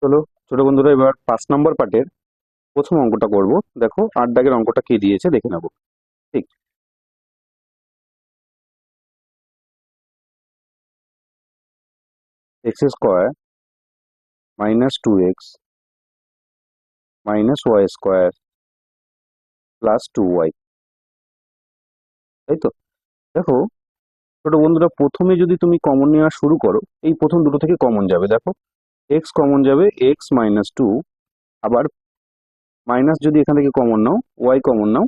চলো ছোট বন্ধুরা, এবার 5 নম্বর পার্টের প্রথম অঙ্কটা করব। দেখো 8 দাগের অঙ্কটা কি দিয়েছে দেখে নেবো। ঠিক, x² -2x -y² +2y, তাই তো? দেখো ছোট বন্ধুরা, প্রথমে যদি তুমি কমন নেওয়া শুরু করো, এই প্রথম দুটো থেকে কমন যাবে। দেখো x কমন যাবে, x-2, আবার মাইনাস যদি এখান থেকে কমন নাও, y কমন নাও,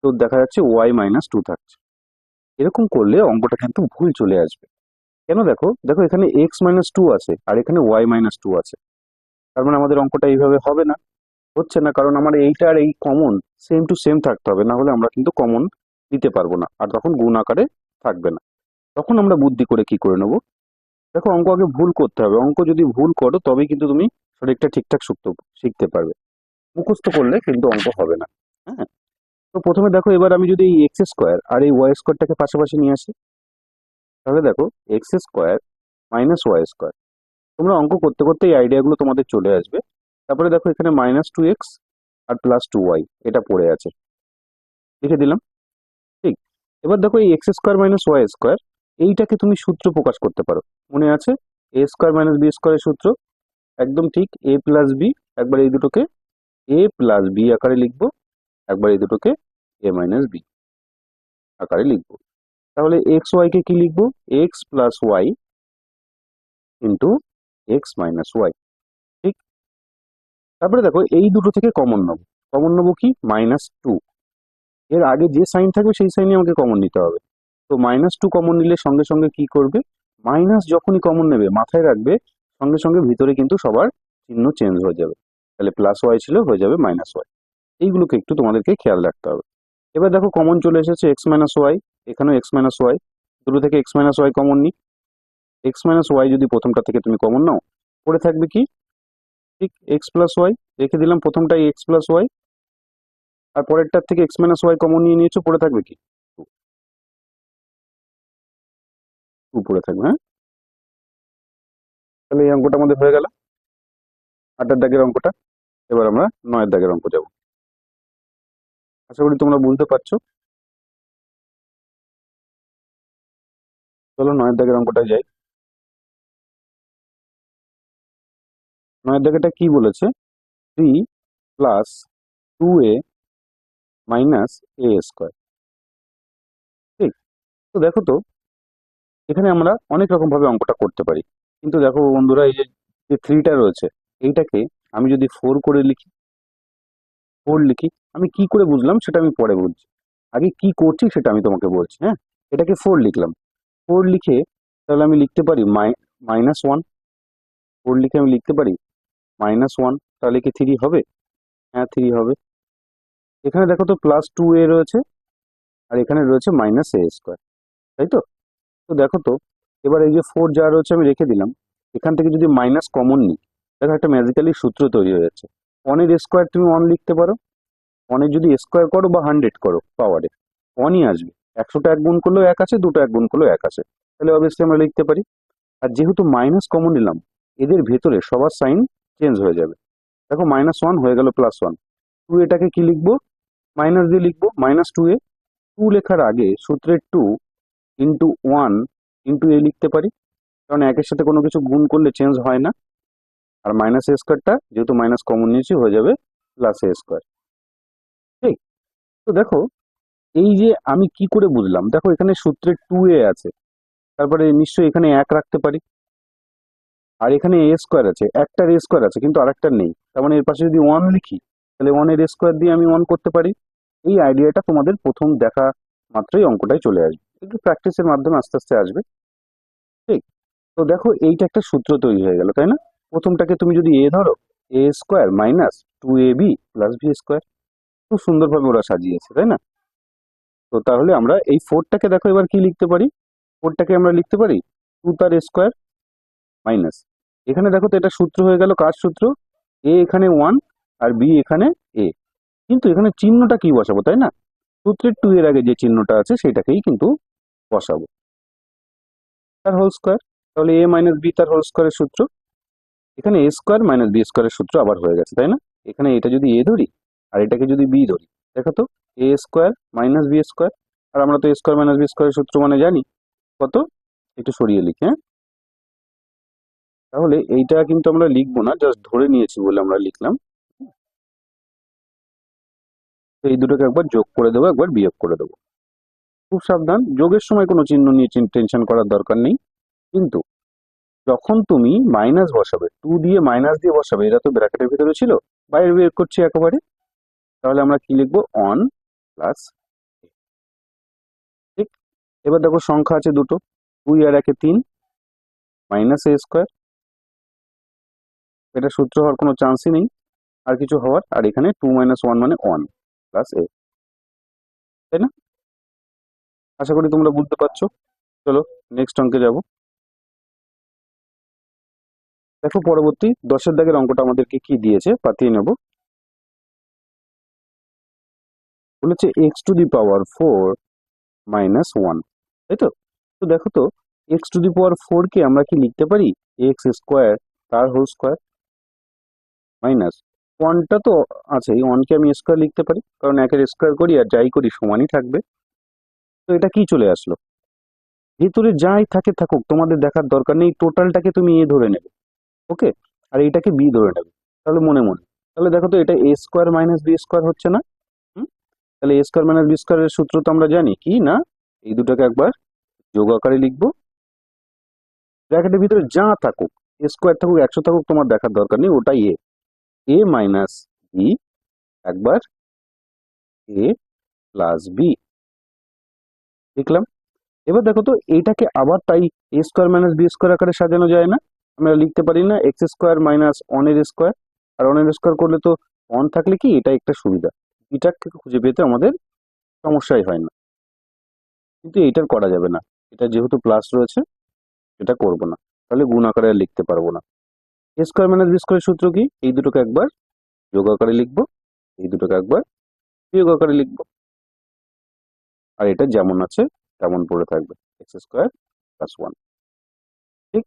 তো দেখা যাচ্ছে y-2 থাকছে। এরকম করলে অঙ্কটা কিন্তু ভুল চলে আসবে। কেন? দেখো দেখো এখানে x-2 আছে আর এখানে y-2 আছে। তার মানে আমাদের অঙ্কটা এইভাবে হবে না, হচ্ছে না, কারণ আমার এইটা আর এই কমন সেম টু সেম থাকতে হবে, না হলে আমরা কিন্তু কমন দিতে পারবো না, আর তখন গুণ আকারে থাকবে না। তখন আমরা বুদ্ধি করে কি করে নেবো? দেখো অঙ্ক আগে ভুল করতে হবে। অঙ্ক যদি ভুল করো তবেই কিন্তু তুমি সঠিকটা ঠিকঠাক শিখতে পারবে। মুখস্থ করলে কিন্তু অঙ্ক হবে না। হ্যাঁ, তো প্রথমে দেখো, এবার আমি যদি এই x² আর এই y² পাশাপাশি নিয়ে আসি, তাহলে দেখো x² -y²। তোমরা অঙ্ক করতে করতে এই আইডিয়াগুলো তোমাদের চলে আসবে। তারপরে দেখো এখানে -2x আর +2y এটা পড়ে আছে, লিখে দিলাম। ঠিক, এবার দেখো এই x² -y² এইটাকে তুমি সূত্র প্রকাশ করতে পারো। মনে আছে a² - b² এর সূত্র? একদম ঠিক, a+b। একবার এই দুটোকে a+b আকারে লিখবো, একবার এই দুটোকে a-b আকারে লিখবো। তাহলে এক্স ওয়াই কে কি লিখবো? x+y into x-y। ঠিক, তারপরে দেখো এই দুটো থেকে কমন নেবো। কমন নেবো কি? -2। এর আগে যে সাইন থাকবে সেই সাইনই আমাকে কমন নিতে হবে। তো -2 কমন নিলে সঙ্গে সঙ্গে কি করবে? মাইনাস যখনই কমন নেবে মাথায় রাখবে সঙ্গে সঙ্গে ভিতরে কিন্তু সবার চিহ্ন চেঞ্জ হয়ে যাবে। তাহলে +y ছিল, হয়ে যাবে -y। এইগুলোকে একটু তোমাদেরকে খেয়াল রাখতে হবে। এবার দেখো কমন চলে এসেছে x-y, এখানেও x-y। দুটো থেকে x-y কমন নিই। x-y যদি প্রথমটা থেকে তুমি কমন নাও, পড়ে থাকবে কি? ঠিক, x+y রেখে দিলাম, প্রথমটাই x+y, আর পরেরটার থেকে x-y কমন নিয়ে নিয়েছো, পড়ে থাকবে কি? 2 পড়ে থাকবে। হ্যাঁ, তাহলে এই অঙ্কটা আমাদের হয়ে গেল, 8 দাগের অঙ্কটা। এবার আমরা 9 দাগের অঙ্ক যাব। আশা করি তোমরা বুঝতে পারছো। চলো 9 দাগের অঙ্কটায় যাই। 9 দাগেটা কি বলেছে? 3 + 2a - a²। ঠিক, তো দেখো তো, এখানে আমরা অনেক রকম ভাবে অঙ্কটা করতে পারি। কিন্তু দেখো বন্ধুরা, এই যে যে 3টা রয়েছে, এইটাকে আমি যদি 4 করে লিখি, 4 লিখি, আমি কি করে বুঝলাম সেটা আমি পরে বুঝছি। আগে কি করছি সেটা আমি তোমাকে বলছি। হ্যাঁ, এটাকে 4 লিখলাম। 4 লিখে তাহলে আমি লিখতে পারি -1। 4 লিখে আমি লিখতে পারি -1। তাহলে কি 3 হবে? হ্যাঁ, 3 হবে। এখানে দেখো তো +2a রয়েছে, আর এখানে রয়েছে -a²। তাই তো? তো দেখো তো, এবার এই যে 4 যা রয়েছে আমি রেখে দিলাম। এখান থেকে যদি মাইনাস কমন নিই, দেখো একটা ম্যাজিক্যালি সূত্র তৈরি হয়ে যাচ্ছে। 1 এর স্কোয়ার তুমি 1 লিখতে পারো। 1 এর যদি স্কোয়ার করো বা 100 করো পাওয়ারে, 1ই আসবে। 100টা 1 গুণ করলেও 1 আছে, 2টা 1 গুণ করলেও 1 আছে। তাহলে অবভিয়াসলি আমরা লিখতে পারি। আর যেহেতু মাইনাস কমন নিলাম, এদের ভেতরে সবার সাইন চেঞ্জ হয়ে যাবে। দেখো -1 হয়ে গেল +1। 2 এটাকে কি লিখবো? মাইনাস দিয়ে লিখবো, -2a। 2 লেখার আগে সূত্রের 2 ইন্টু 1 ইন্টু a লিখতে পারি, কারণ একের সাথে কোনো কিছু গুণ করলে চেঞ্জ হয় না। আর -a²টা যেহেতু মাইনাস কমন নিয়েছি, হয়ে যাবে +a²। ঠিক, তো দেখো এই যে আমি কি করে বুঝলাম, দেখো এখানে সূত্রে 2a আছে, তারপরে নিশ্চয়ই এখানে 1 রাখতে পারি। আর এখানে a² আছে, একটার a² আছে কিন্তু আরেকটার নেই, তার মানে এর পাশে যদি 1 লিখি, তাহলে 1 এর স্কোয়ার দিয়ে আমি 1 করতে পারি। এই আইডিয়াটা তোমাদের প্রথম দেখা মাত্রই অঙ্কটাই চলে আসবে, একটু প্র্যাকটিসের মাধ্যমে আস্তে আস্তে আসবে। ঠিক, তো দেখো এইটা একটা সূত্র তৈরি হয়ে গেল, তাই না? প্রথমটাকে তুমি যদি a ধরো, a² -2ab + b²। খুব সুন্দরভাবে ওরা সাজিয়েছে, তাই না? তো তাহলে আমরা এই 4টাকে দেখো এবার কি লিখতে পারি? 4টাকে আমরা লিখতে পারি 2 তার স্কোয়ার মাইনাস, এখানে দেখো তো এটা সূত্র হয়ে গেল, কার সূত্র? a এখানে 1 আর b এখানে a। কিন্তু এখানে চিহ্নটা কি বসাবো, তাই না? সূত্রের 2 এর আগে যে চিহ্নটা আছে সেটাকেই কিন্তু বসাবো, তার হোল স্কোয়ার। তাহলে a - b তার হোল স্কোয়ারের সূত্র। এখানে এ স্কোয়ার মাইনাস বি স্কোয়ারের সূত্র আবার হয়ে গেছে, তাই না? এখানে এটা যদি এ ধরি আর এটাকে যদি বি ধরি, দেখো তো, এ স্কোয়ার মাইনাস বি স্কোয়ার। আর আমরা তো এ স্কোয়ার মাইনাস বি স্কোয়ারের সূত্র মানে জানি কত। একটু সরিয়ে লিখি, হ্যাঁ। তাহলে এইটা কিন্তু আমরা লিখবো না, জাস্ট ধরে নিয়েছি বলে আমরা লিখলাম। তো এই দুটোকে একবার যোগ করে দেবো, একবার বিয়োগ করে দেবো। খুব সাবধান, যোগের সময় কোনো চিহ্ন নিয়ে টেনশন করার দরকার নেই। কিন্তু যখন তুমি মাইনাস বসাবে, টু দিয়ে মাইনাস দিয়ে বসাবে, এটা তো ব্র্যাকেটের ভিতরে ছিল, বাইরে বের করছি একেবারে, তাহলে আমরা কি লিখবো? On plus. ঠিক। এবার দেখো সংখ্যা আছে দুটো, 2 আর 1 3, মাইনাস এ স্কোয়ার। এটা সূত্র হওয়ার কোনো চান্সই নেই আর কিছু হওয়ার। আর এখানে 2 - 1 মানে 1 প্লাস এ, তাই না? আশা করি তোমরা বুঝতে পারছো। চলো নেক্সট অঙ্কে যাব। দেখো পরবর্তী 10-এর দাগের অঙ্কটা আমাদেরকে কি দিয়েছে, পাতিয়ে নেব। বলেছে x⁴ -1, তাই তো? তো দেখো তো, x⁴ কে আমরা কি লিখতে পারি? এক্স স্কোয়ার তার হোল স্কোয়ার মাইনাস ওয়ানটা তো আছে, এই ওয়ানকে আমি স্কোয়ার লিখতে পারি, কারণ একের স্কোয়ার করি আর যাই করি সমানই থাকবে। তো এটা কি চলে আসলো? ভিতরে যাই থাকে থাকুক, তোমাদের দেখার দরকার নেই, টোটালটাকে তুমি এ ধরে নেবে, ওকে, আর এইটাকে বি ধরে নেবে। তাহলে মনে মনে, তাহলে দেখো তো, এটা এ স্কোয়ার মাইনাস বি স্কোয়ার হচ্ছে না? হুম? তাহলে এ স্কোয়ার মাইনাস বি স্কোয়ারের সূত্র তো আমরা জানি কি না, এই দুটোকে একবার যোগ আকারে লিখবো। ব্র্যাকেটের ভিতরে যা থাকুক, স্কোয়ার থাকুক 100 থাকুক, তোমার দেখার দরকার নেই, ওটাই এ। এ মাইনাস বি, একবার এ প্লাস বি লিখলাম। এবার দেখো তো, এইটাকে আবার তাই এ স্কোয়ার মাইনাস বি স্কোয়ার আকারে সাজানো যায় না? আমরা লিখতে পারি না এক্স স্কোয়ার মাইনাস অনের স্কোয়ার? আর অনের স্কোয়ার করলে তো অন থাকলে কি, এটা একটা সুবিধা, বিটাকে খুঁজে পেতে আমাদের সমস্যাই হয় না। কিন্তু এইটার করা যাবে না, এটা যেহেতু প্লাস রয়েছে, এটা করব না, তাহলে গুণ আকারে আর লিখতে পারবো না। এ স্কোয়ার মাইনাস বি স্কোয়ারের সূত্র কি? এই দুটোকে একবার যোগ আকারে লিখবো, এই দুটোকে একবার বিয়োগ আকারে লিখবো, আর এটা যেমন আছে তেমন পড়ে থাকবে, x² + 1। ঠিক।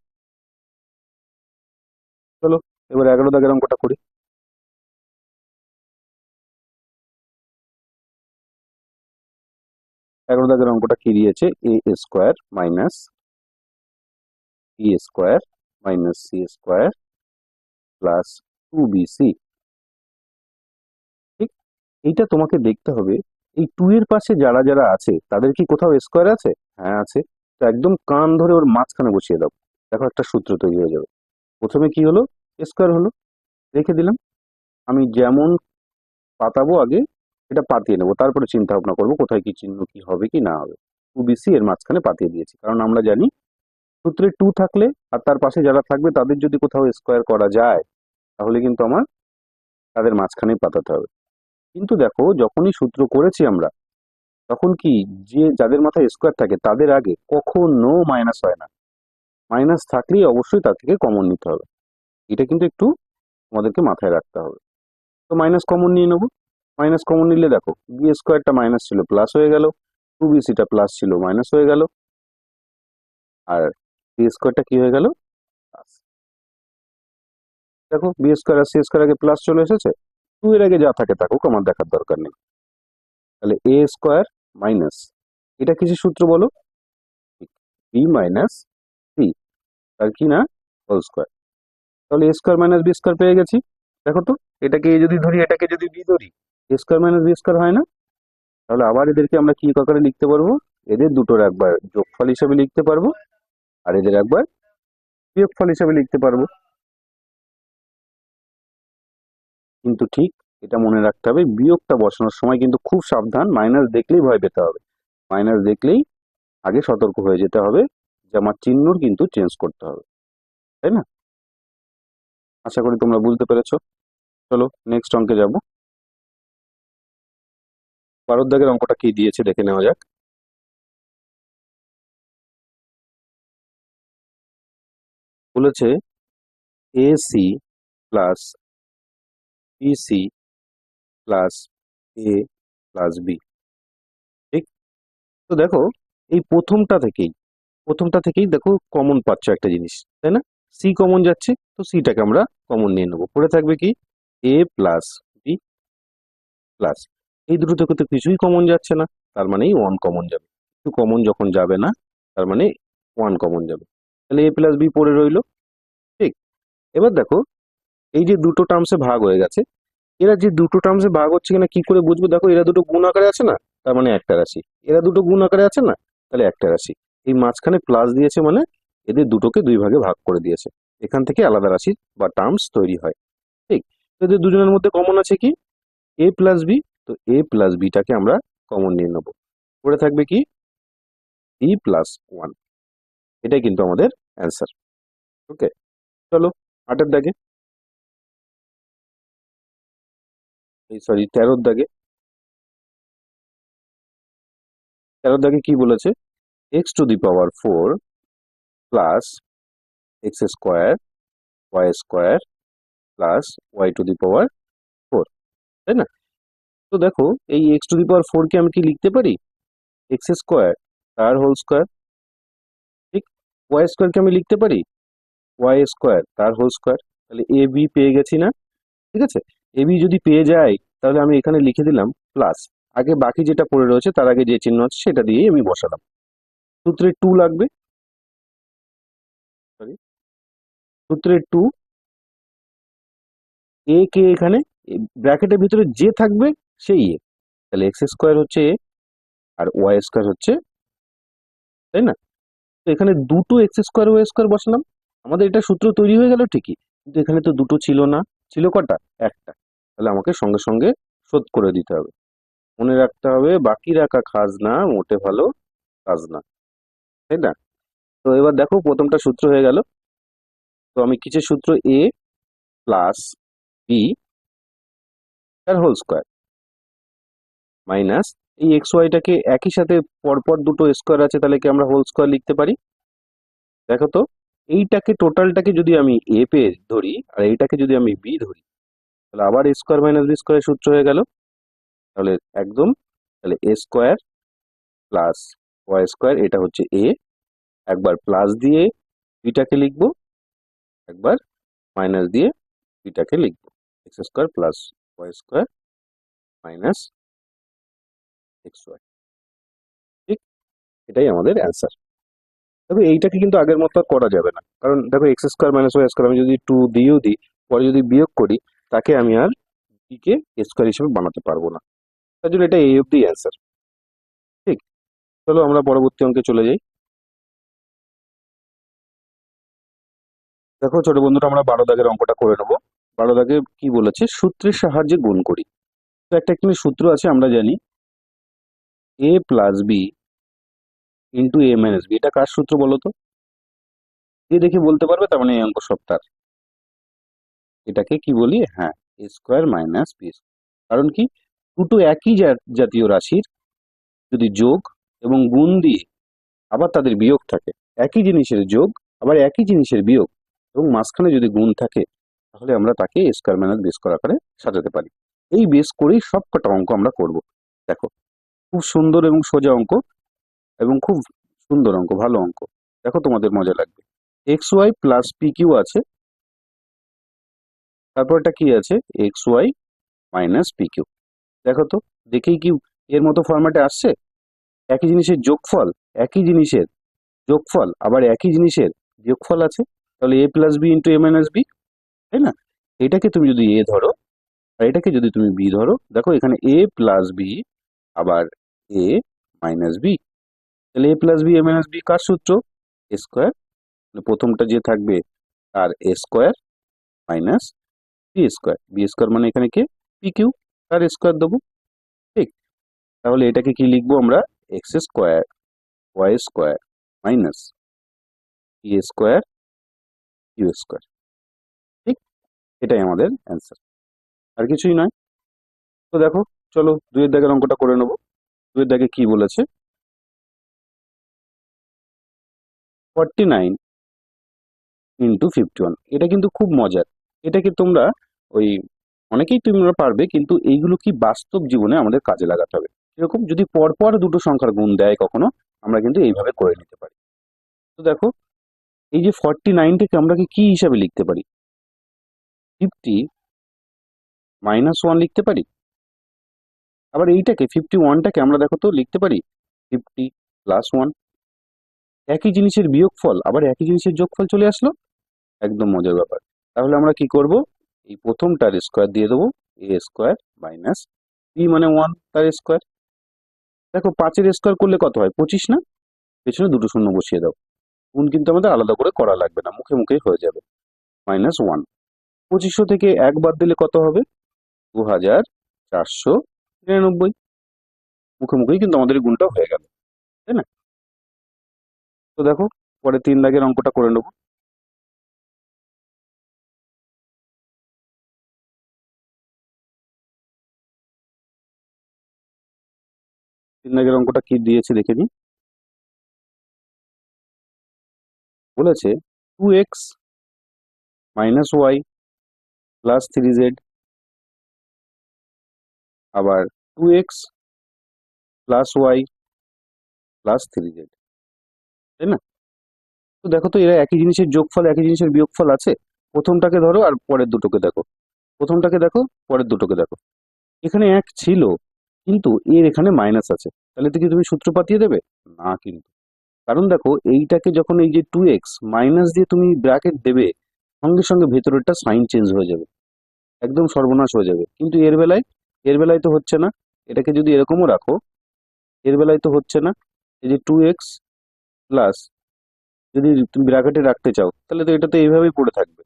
চলো এবার 11 দাগের অঙ্কটা করি। 11 দাগের অঙ্কটা কি দিয়েছে? a² minus b² minus c² plus 2bc। ঠিক। এইটা তোমাকে দেখতে হবে, এই 2 এর পাশে যারা যারা আছে তাদের কি কোথাও স্কোয়ার আছে? হ্যাঁ আছে। তো একদম কান ধরে ওর মাঝখানে বসিয়ে দাও, দেখো একটা সূত্র তৈরি হয়ে যাবে। প্রথমে কি হলো? স্কোয়ার হলো, রেখে দিলাম। আমি যেমন পাতাবো আগে, এটা পাতিয়ে নেবো, তারপরে চিন্তা ভাবনা করবো কোথায় কি চিহ্ন, কি হবে কি না হবে। 2bc এর মাঝখানে পাতিয়ে দিয়েছি, কারণ আমরা জানি সূত্রে 2 থাকলে আর তার পাশে যারা থাকবে তাদের যদি কোথাও স্কোয়ার করা যায়, তাহলে কিন্তু আমার তাদের মাঝখানেই পাতাতে হবে। কিন্তু দেখো, যখনই সূত্র করেছি আমরা, তখন কি, যে যাদের মাথায় স্কোয়ার থাকে তাদের আগে কখনো মাইনাস হয় না। মাইনাস থাকলেই অবশ্যই তার থেকে কমন নিতে হবে, এটা কিন্তু একটু আমাদেরকে মাথায় রাখতে হবে। তো মাইনাস কমন নিয়ে নেবো। মাইনাস কমন নিলে দেখো, বি² মাইনাস ছিল প্লাস হয়ে গেল, 2bc প্লাস ছিল মাইনাস হয়ে গেল, আর c² কি হয়ে গেল? প্লাস। দেখো বি² আর c² আগে প্লাস চলে এসেছে, 2 এর আগে যা থাকে থাকুক, আমার দেখার দরকার নেই। তাহলে a² মাইনাস, এটা কিসের সূত্র বলো? বি মাইনাস সি, আর কি না, হোল স্কোয়ার। তাহলে a² মাইনাস b² পেয়ে গেছি। দেখো তো, এটাকে এ যদি ধরি, এটাকে যদি বি ধরি, a² মাইনাস b² হয় না? তাহলে আবার এদেরকে আমরা কি আকারে লিখতে পারবো? এদের দুটোর একবার যোগফল হিসেবে লিখতে পারবো, আর এদের একবার বিয়োগফল হিসেবে লিখতে পারবো। কিন্তু ঠিক, এটা মনে রাখতে হবে, বিয়োগটা বসানোর সময় কিন্তু খুব সাবধান, মাইনাস দেখলেই ভয় পেতে হবে। মাইনাস দেখলেই আগে সতর্ক হয়ে যেতে হবে যে আমার চিহ্নর কিন্তু চেঞ্জ করতে হবে, তাই না? আশা করি তোমরা বুঝতে পেরেছো। চলো নেক্সট অঙ্কে যাব। 12 দাগের অঙ্কটা কি দিয়েছে দেখে নেওয়া যাক। বলেছে AC plus BC plus A plus B। ঠিক। তো দেখো, এই প্রথমটা থেকেই দেখো কমন পাচ্ছ একটা জিনিস, তাই না? সি কমন যাচ্ছে, তো সিটাকে আমরা কমন নিয়ে নেবো। পড়ে থাকবে কি এ প্লাস বি প্লাস, এই দুটো থেকে তো কিছুই কমন যাচ্ছে না, তার মানে ওয়ান কমন যাবে। কিছু কমন যখন যাবে না তার মানে ওয়ান কমন যাবে। তাহলে এ প্লাস বি পড়ে রইলো। ঠিক, এবার দেখো এই যে দুটো টার্মসে ভাগ হয়ে গেছে, এরা যে দুটো টার্মসে ভাগ হচ্ছে কিনা কি করে বুঝবো? দেখো এরা দুটো গুণ আকারে আছে না, তার মানে একটা রাশি। এরা দুটো গুণ আকারে আছে না, তাহলে একটা রাশি। এই মাঝখানে প্লাস দিয়েছে মানে এদের দুটোকে দুই ভাগে ভাগ করে দিয়েছে, এখান থেকে আলাদা রাশি বা টার্মস তৈরি হয়। ঠিক, তো এদের দুজনের মধ্যে কমন আছে কি এ প্লাস বি, তো এ প্লাস বিটাকে আমরা কমন নিয়ে নেবো। পড়ে থাকবে কি বি প্লাস ওয়ান, এটাই কিন্তু আমাদের অ্যান্সার। ওকে, চলো 8-এর দাগে, এই সরি 13-র দাগে। 13-র দাগে কি বলেছে? X to the power 4 plus X square Y square plus Y to the power 4, তাই না? তো দেখো এই এক্স টু দি পাওয়ার 4 কে আমি কি লিখতে পারি? এক্স স্কোয়ার তার হোল স্কোয়ার। ঠিক, ওয়াই স্কোয়ার কে আমি লিখতে পারি ওয়াই স্কোয়ার তার হোল স্কোয়ার। তাহলে এ বি পেয়ে গেছি না? ঠিক আছে, এ বি যদি পেয়ে যাই তাহলে আমি এখানে লিখে দিলাম প্লাস, আগে বাকি যেটা পড়ে রয়েছে তার আগে যে চিহ্ন আছে সেটা দিয়েই আমি বসালাম। সূত্রে 2 লাগবে, সরি সূত্রে 2, এ কে এখানে ব্র্যাকেটের ভিতরে যে থাকবে সেই এ, তাহলে এক্স স্কোয়ার হচ্ছে এ আর ওয়াই স্কোয়ার হচ্ছে, তাই না? তো এখানে দুটো এক্স স্কোয়ার ওয়াই স্কোয়ার বসালাম, আমাদের এটা সূত্র তৈরি হয়ে গেল ঠিকই, কিন্তু এখানে তো দুটো ছিল না, ছিল কটা? একটা। তাহলে আমাকে সঙ্গে সঙ্গে শোধ করে দিতে হবে। মনে রাখতে হবে বাকি রাখা খাজনা মোটে ভালো কাজ না, তাই না? তো এবার দেখো প্রথমটা সূত্র হয়ে গেল। তো আমি কিসের সূত্র? এ প্লাস বি তার হোল স্কোয়ার মাইনাস এই এক্স ওয়াইটাকে একই সাথে পরপর দুটো স্কোয়ার আছে, তাহলে কি আমরা হোল স্কোয়ার লিখতে পারি? দেখো তো, এইটাকে টোটালটাকে যদি আমি এ পেয়ে ধরি আর এইটাকে যদি আমি বি ধরি, তাহলে আবার এ স্কোয়ার মাইনাস বি স্কোয়ার সূত্র হয়ে গেল। তাহলে একদম, তাহলে A square plus Y square এটা হচ্ছে এ, একবার প্লাস দিয়ে বিটাকে লিখবো, একবার মাইনাস দিয়ে বিটাকে লিখবো। X square plus Y square minus x y. ঠিক, এটাই আমাদের অ্যান্সার। তবে এইটাকে কিন্তু আগের মতো আর করা যাবে না, কারণ দেখো x square minus y square আমি যদি 2 দিয়েও দিই, পরে যদি বিয়োগ করি, তাকে আমি আর বি কে স্কোয়ার হিসেবে বানাতে পারবো না। তার জন্য এটা এই অব্দি অ্যান্সার। ঠিক, চলো আমরা পরবর্তী অঙ্কে চলে যাই। দেখো ছোট বন্ধুরা, আমরা 12 দাগের অঙ্কটা করে নেবো। 12 দাগে কি বলেছে? সূত্রের সাহায্যে গুণ করি। তো একটা এখানে সূত্র আছে, আমরা জানি এ প্লাস বি ইন্টু এ মাইনাস বি। এটা কার সূত্র বলো তো? যে দেখে বলতে পারবে তার মানে এই অঙ্ক সব তার। এটাকে কি বলি? হ্যাঁ, এ স্কোয়ার মাইনাস বি। কারণ কি, দুটো একই জাতীয় রাশির যদি যোগ এবং গুণ দিয়ে আবার তাদের বিয়োগ থাকে, একই জিনিসের যোগ আবার একই জিনিসের বিয়োগ এবং মাঝখানে যদি গুণ থাকে, তাহলে আমরা তাকে এ স্কোয়ার মাইনাস বি স্কোয়ার আকারে সাজাতে পারি। এই বেস করেই সব কটা অঙ্ক আমরা করব। দেখো খুব সুন্দর এবং সোজা অঙ্ক এবং খুব সুন্দর অঙ্ক, ভালো অঙ্ক। দেখো তোমাদের মজা লাগবে। X y plus p q আছে, তারপর এটা কি আছে? X y minus p q. দেখো তো, দেখেই কি এর মতো ফরম্যাটে আসছে? একই জিনিসের যোগফল, একই জিনিসের যোগফল আবার একই জিনিসের বিয়োগফল আছে, তাহলে A plus B into A minus B, তাই না? এটাকে তুমি যদি এ ধরো আর এটাকে যদি তুমি বি ধরো, দেখো এখানে এ প্লাস বি আবার এ মাইনাস বি, তাহলে A plus B A minus B কার সূত্র? A square. প্রথমটা যে থাকবে তার A square minus B square, B square মানে এখানে কে? পি কিউ, তার স্কোয়ার দেবো। ঠিক, তাহলে এটাকে কি লিখবো আমরা? X square Y square minus P square Q square. ঠিক, এটাই আমাদের অ্যান্সার, আর কিছুই নয়। তো দেখো, চলো 2-এর দাগের অঙ্কটা করে নেবো। 2-এর দাগে কি বলেছে? 49 ইন্টু 51। এটা কিন্তু খুব মজার। এটাকে তোমরা ওই অনেকেই তোমরা পারবে, কিন্তু এইগুলো কি বাস্তব জীবনে আমাদের কাজে লাগাতে হবে। এরকম যদি পরপর দুটো সংখ্যার গুণ দেয় কখনো, আমরা কিন্তু এইভাবে করে নিতে পারি। তো দেখো এই যে 49টাকে আমরা কি হিসাবে লিখতে পারি? 50 -1 লিখতে পারি। আবার এইটাকে 51টাকে আমরা দেখো তো লিখতে পারি 50 + 1। একই জিনিসের বিয়োগফল আবার একই জিনিসের যোগফল চলে আসলো, একদম মজার ব্যাপার। তাহলে আমরা কি করব, এই প্রথমটার স্কোয়ার দিয়ে দেবো a² মাইনাস b মানে 1 তার স্কোয়ার। দেখো 5-এর স্কোয়ার করলে কত হয়, 25 না? পেছনে দুটো শূন্য বসিয়ে দাও, গুণ কিন্তু আমাদের আলাদা করে করা লাগবে না, মুখে মুখেই হয়ে যাবে। -1, 2500 থেকে 1 বাদ দিলে কত হবে, 2499। মুখে মুখেই কিন্তু আমাদের এই গুণটা হয়ে গেল, তাই না? তো দেখো পরে 3 দাগের অঙ্কটা করে নেবো। 3 দাগের অঙ্কটা কি দিয়েছে দেখে নিই। বলেছে 2x - y + 3z, আবার 2x + y + 3z, তাই না? তো দেখো তো এরা একই জিনিসের যোগফল একই জিনিসের বিয়োগফল আছে। প্রথমটাকে ধরো আর পরের দুটোকে দেখো, প্রথমটাকে দেখো পরের দুটোকে দেখো। এখানে 1 ছিল কিন্তু এর এখানে মাইনাস আছে, তাহলে তো কি তুমি সূত্র পাতিয়ে দেবে না কিন্তু। কারণ দেখো এইটাকে যখন এই যে 2x মাইনাস দিয়ে তুমি ব্র্যাকেট দেবে, সঙ্গে সঙ্গে ভেতরেরটা সাইন চেঞ্জ হয়ে যাবে, একদম সর্বনাশ হয়ে যাবে। কিন্তু এর বেলায় তো হচ্ছে না। এটাকে যদি এরকমও রাখো, এর বেলায় তো হচ্ছে না। এই যে 2x প্লাস যদি তুমি ব্র্যাকেটে রাখতে চাও তাহলে তো এটা তো এইভাবেই পড়ে থাকবে,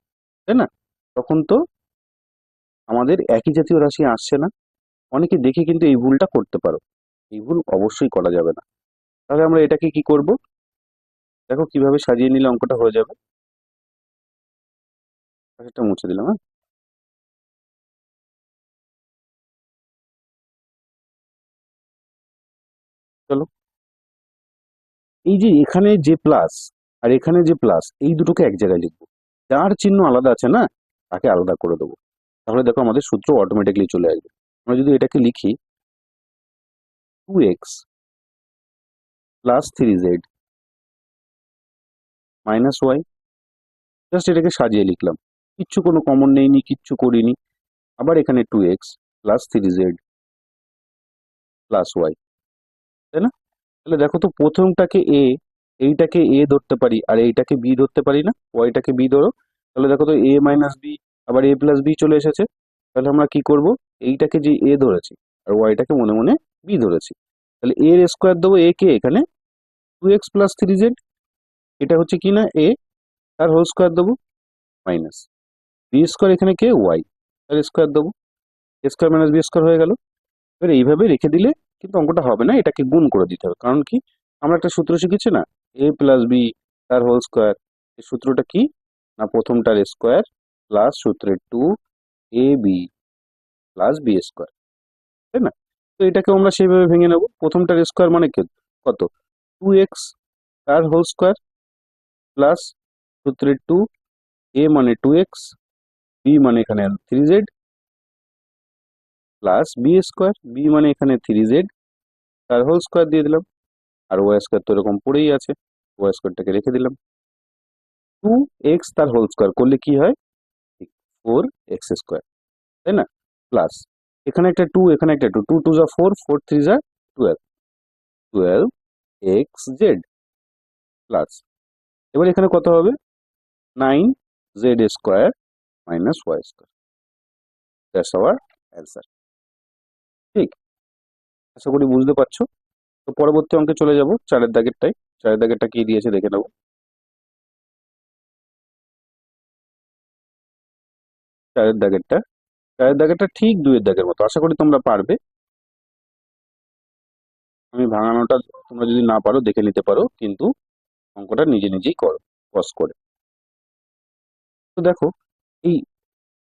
তাই না? তখন তো আমাদের একই জাতীয় রাশি আসছে না। অনেকে দেখে কিন্তু এই ভুলটা করতে পারো, এই ভুল অবশ্যই করা যাবে না। তাহলে আমরা এটাকে কি করব, দেখো কিভাবে সাজিয়ে নিলে অঙ্কটা হয়ে যাবে। এটা মুছে দিলাম, হ্যাঁ। চলো, এই যে এখানে যে প্লাস আর এখানে যে প্লাস, এই দুটোকে এক জায়গায় লিখবো। যার চিহ্ন আলাদা আছে না, তাকে আলাদা করে দেবো। তাহলে দেখো আমাদের সূত্র অটোমেটিকলি চলে আসবে। আমরা যদি এটাকে লিখি 2x + 3z - y, জাস্ট এটাকে সাজিয়ে লিখলাম, কিচ্ছু কোনো কমন নেইনি, কিচ্ছু করিনি। আবার এখানে 2x + 3z + y, তাই না? তাহলে দেখো তো প্রথমটাকে এ, এইটাকে এ ধরতে পারি আর এইটাকে বি ধরতে পারি না, ওয়াইটাকে বি ধরো। তাহলে দেখো তো a - b, আবার a + b চলে এসেছে। তাহলে আমরা কি করব, এইটাকে যে এ ধরেছি আর ওয়াইটাকে মনে মনে বি ধরেছি, তাহলে এর স্কোয়ার দেবো a কে এখানে 2x + 3z, এটা হচ্ছে কি না a, তার হোল স্কোয়ার দেবো মাইনাস b² এখানে কে ওয়াই, তার স্কোয়ার দেবো, a² - b² হয়ে গেল। এবার এইভাবে রেখে দিলে কিন্তু অঙ্কটা হবে না, এটাকে গুণ করে দিতে হবে। কারণ কি, আমরা একটা সূত্র শিখেছি না, a + b তার হোল স্কোয়ার। এই সূত্রটা কি না, প্রথমটার স্কোয়ার প্লাস সূত্রের 2ab + b², তাই না? তো এটাকে আমরা সেইভাবে ভেঙে নেব। প্রথমটার স্কোয়ার মানে কত, 2x তার হোল স্কোয়ার প্লাস সূত্রের 2, a মানে 2x, b মানে এখানে 3z প্লাস b², b মানে এখানে 3z তার হোল স্কোয়ার দিয়ে দিলাম। আর ওয়াই² তো এরকম পড়েই আছে, ওয়াই²টাকে রেখে দিলাম। 2x তার হোল স্কোয়ার করলে কি হয়, 4x², তাই না? প্লাস এখানে একটা 2 এখানে একটা 2, 2 2 যা 4, 4 3 যা 12, 12xz প্লাস এবার এখানে কত হবে, 9z² - y²। That's our answer. ঠিক, আশা করি বুঝতে পারছো। তো পরবর্তী অঙ্কে চলে যাব, 4-এর দাগেরটাই। 4-এর দাগেরটা কি দিয়েছে দেখে নেব। 4-এর দাগেরটা, 4-এর দাগেরটা ঠিক 2-এর দাগের মতো, আশা করি তোমরা পারবে। আমি ভাঙানোটা তোমরা যদি না পারো দেখে নিতে পারো, কিন্তু অঙ্কটা নিজে নিজেই করো পজ করে। তো দেখো এই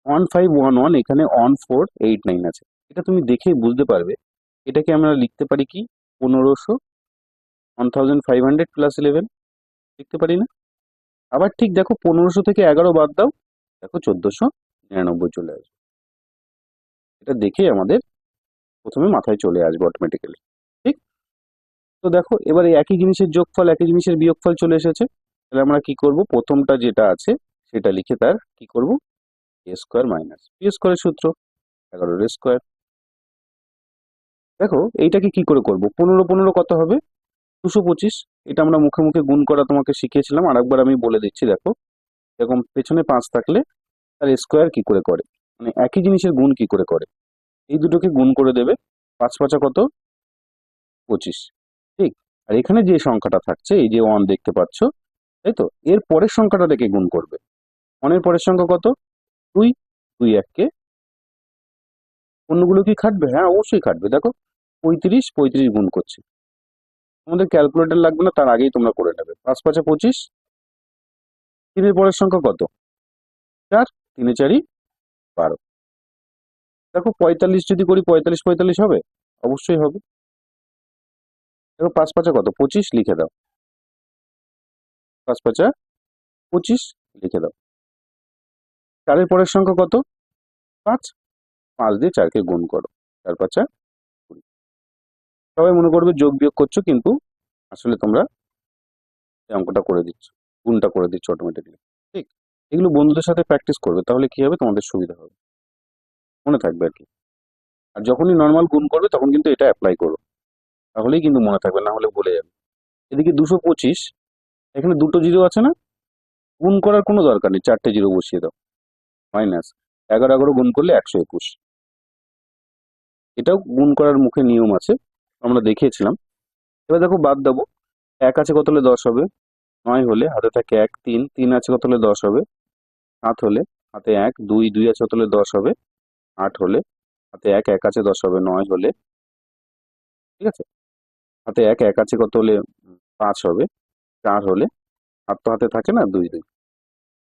1511 এখানে 1489 আছে, এটা তুমি দেখেই বুঝতে পারবে। এটাকে আমরা লিখতে পারি কি 1500, 1500 + 11 লিখতে পারি না? আবার ঠিক দেখো 1500 থেকে 11 বাদ দাও, দেখো 1499 চলে আসবে। এটা দেখেই আমাদের প্রথমে মাথায় চলে আসবে অটোমেটিক্যালি। ঠিক, তো দেখো এবারে একই জিনিসের যোগফল একই জিনিসের বিয়োগফল চলে এসেছে। তাহলে আমরা কি করব, প্রথমটা যেটা আছে সেটা লিখে তার কি করব, এ স্কোয়ার মাইনাস বি স্কোয়ারের সূত্র 11 স্কোয়ার। দেখো এইটাকে কি করে করব, 15 কত হবে, 225। এটা আমরা মুখে মুখে গুণ করা তোমাকে শিখিয়েছিলাম, আরেকবার আমি বলে দিচ্ছি। দেখো এরকম পেছনে 5 থাকলে তার স্কোয়ার কি করে করে, মানে একই জিনিসের গুণ কি করে করে, এই দুটোকে গুণ করে দেবে। 5 5 কত, 25। ঠিক। আর এখানে যে সংখ্যাটা থাকছে, এই যে 1 দেখতে পাচ্ছ, তাই তো, এর পরের সংখ্যাটা দেখে গুণ করবে। 1 এর পরের সংখ্যা কত, 2। 2 1 অন্যগুলো কি খাটবে? হ্যাঁ অবশ্যই খাটবে। দেখো 35 35 গুণ করছে, আমাদের ক্যালকুলেটর লাগবে না, তার আগেই তোমরা করে নেবে। 5 5 25। 3 এর পরের সংখ্যা কত, 4। 3 4 12। দেখো 45 যদি করি, 45 45 হবে, অবশ্যই হবে। দেখো 5 5 কত, 25 লিখে দাও। 5 5 25 লিখে দাও। 4 এর পরের সংখ্যা কত, 5। 5 দিয়ে 4কে গুণ করো, 4 5 20। সবাই মনে করবে যোগ বিয়োগ করছো, কিন্তু আসলে তোমরা এই অঙ্কটা করে দিচ্ছ, গুণটা করে দিচ্ছ অটোমেটিক্যালি। ঠিক। এগুলো বন্ধুদের সাথে প্র্যাকটিস করবে, তাহলে কি হবে, তোমাদের সুবিধা হবে, মনে থাকবে আর কি। আর যখনই নর্মাল গুণ করবে তখন কিন্তু এটা অ্যাপ্লাই করো, তাহলেই কিন্তু মনে থাকবে, না হলে ভুলে যাবে। এদিকে 225, এখানে দুটো জিরো আছে না, গুণ করার কোনো দরকার নেই, 4টে জিরো বসিয়ে দাও। মাইনাস 11 11 গুণ করলে 121। এটাও গুণ করার মুখে নিয়ম আছে, আমরা দেখিয়েছিলাম। এবার দেখো বাদ দেবো, 1 আছে কত হলে 10 হবে, 9 হলে হাতে থাকে 1 3, 3 আছে কত হলে 10 হবে, 7 হলে হাতে 1 2, 2 আছে কত হলে 10 হবে, 8 হলে হাতে 1 1 আছে 10 হবে, 9 হলে, ঠিক আছে, হাতে 1 1 আছে কত হলে 5 হবে, 4 হলে, আর তো হাতে থাকে না 2 2।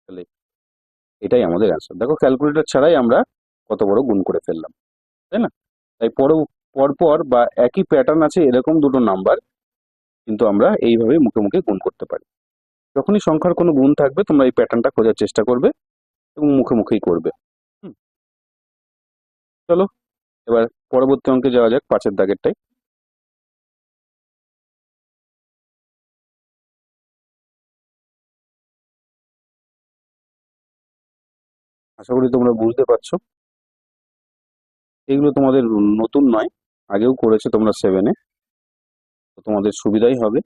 তাহলে এটাই আমাদের অ্যান্সার। দেখো ক্যালকুলেটর ছাড়াই আমরা কত বড় গুণ করে ফেললাম, তাই না? তাই পরপর বা একই প্যাটার্ন আছে এরকম দুটো নাম্বার কিন্তু আমরা এইভাবে মুখে মুখে গুণ করতে পারি। যখনই সংখ্যার কোনো গুণ থাকবে তোমরা এই প্যাটার্নটা খোঁজার চেষ্টা করবে এবং মুখে মুখেই করবে। হুম, চলো এবার পরবর্তী অঙ্কে যাওয়া যাক, 5 এর দাগেরটাই। আশা করি তোমরা বুঝতে পারছো, এগুলো তোমাদের নতুন নয়, আগেও করেছো তোমরা 7-এ, তো তোমাদের সুবিধাই হবে।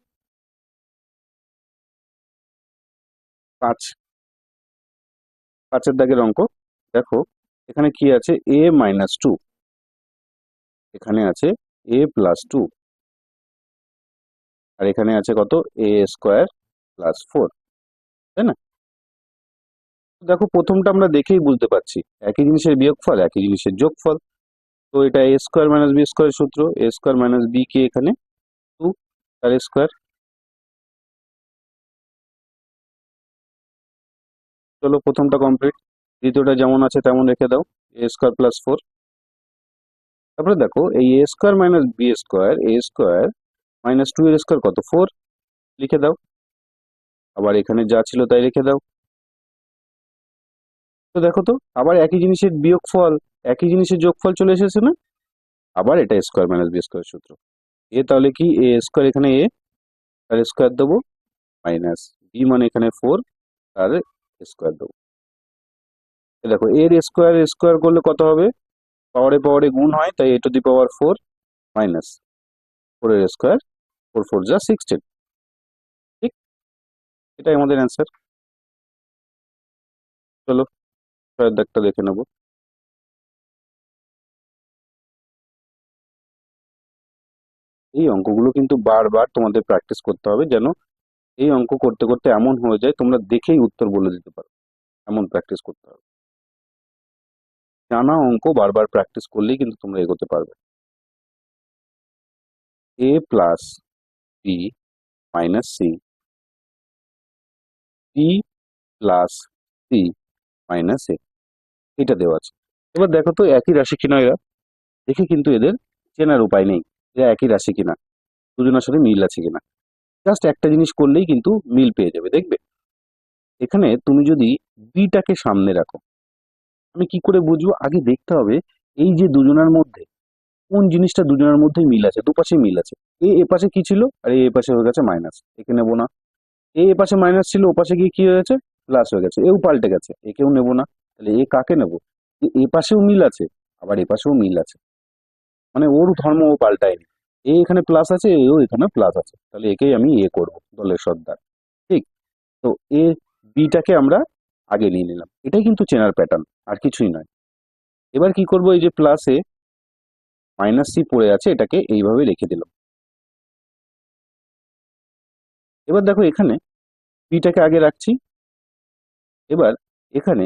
5 5 এর দাগের অঙ্ক। দেখো এখানে কি আছে, a-2, এখানে আছে a+2, আর এখানে আছে কত, a² + 4, তাই না? দেখো প্রথমটা আমরা দেখেই বুঝতে পারছি, একই জিনিসের বিয়োগফল একই জিনিসের যোগফল। তো এটা a² - b² সূত্র, a² - b কে এখানে 2, তার স্কোয়ার। চলো প্রথমটা কমপ্লিট, দ্বিতীয়টা যেমন আছে তেমন রেখে দাও, a² + 4। তারপরে দেখো এই a² - b², a² - 2 এর স্কোয়ার কত, 4, লিখে দাও। আবার এখানে যা ছিল তাই রেখে দাও। তো দেখো তো আবার একই জিনিসের বিয়োগফল একই জিনিসের যোগফল চলে এসেছে না, আবার এটা a² - b² সূত্র। তাহলে কি a², এখানে a, তার স্কোয়ার দেবো, মাইনাস বি মানে এখানে 4, তার স্কোয়ার দেবো। দেখো এর স্কোয়ার স্কোয়ার করলে কত হবে, পাওয়ারে পাওয়ারে গুণ হয়, তাই a⁴ মাইনাস 4 এর স্কোয়ার, 4 4 যা 16। ঠিক, এটাই আমাদের অ্যান্সার। চলো ছয়ের দাগটা দেখে নেবো। এই অঙ্কগুলো কিন্তু বারবার তোমাদের প্র্যাকটিস করতে হবে, যেন এই অঙ্ক করতে করতে এমন হয়ে যায় তোমরা দেখেই উত্তর বলে দিতে পারো, এমন প্র্যাকটিস করতে হবে। জানা অঙ্ক বারবার প্র্যাকটিস করলেই কিন্তু তোমরা এগোতে পারবে। a+b - c, b+c - a, এটা দেওয়া আছে। এবার দেখো তো একই রাশি কিনা এরা, দেখে কিন্তু এদের চেনার উপায় নেই যে একই রাশি কিনা, দুজনের সাথে মিল আছে কিনা। জাস্ট একটা জিনিস করলেই কিন্তু মিল পেয়ে যাবে। দেখবে এখানে তুমি যদি বিটাকে সামনে রাখো, আমি কি করে বুঝবো, আগে দেখতে হবে এই যে দুজনের মধ্যে কোন জিনিসটা দুজনের মধ্যে মিল আছে, দুপাশে মিল আছে। এ পাশে কি ছিল, আর এ পাশে হয়ে গেছে মাইনাস, একে নেবো না। এ পাশে মাইনাস ছিল, ও পাশে গিয়ে কি হয়েছে, প্লাস হয়ে গেছে, এও পাল্টে গেছে, একেও নেবো না। তাহলে এ কাকে নেবো? এ পাশেও মিল আছে, আবার এ পাশেও মিল আছে, মানে ওর ধর্ম ও পাল্টায়নি। এ এখানে প্লাস আছে, এও এখানে প্লাস আছে, তাহলে একেই আমি এ করব, দলের সর্দার। ঠিক। তো এ বিটাকে আমরা আগে নিয়ে নিলাম, এটাই কিন্তু চেনার প্যাটার্ন, আর কিছুই নয়। এবার কি করব, এই যে প্লাসে মাইনাস সি পড়ে আছে, এটাকে এইভাবে রেখে দিলাম। এবার দেখো এখানে বিটাকে আগে রাখছি। এবার এখানে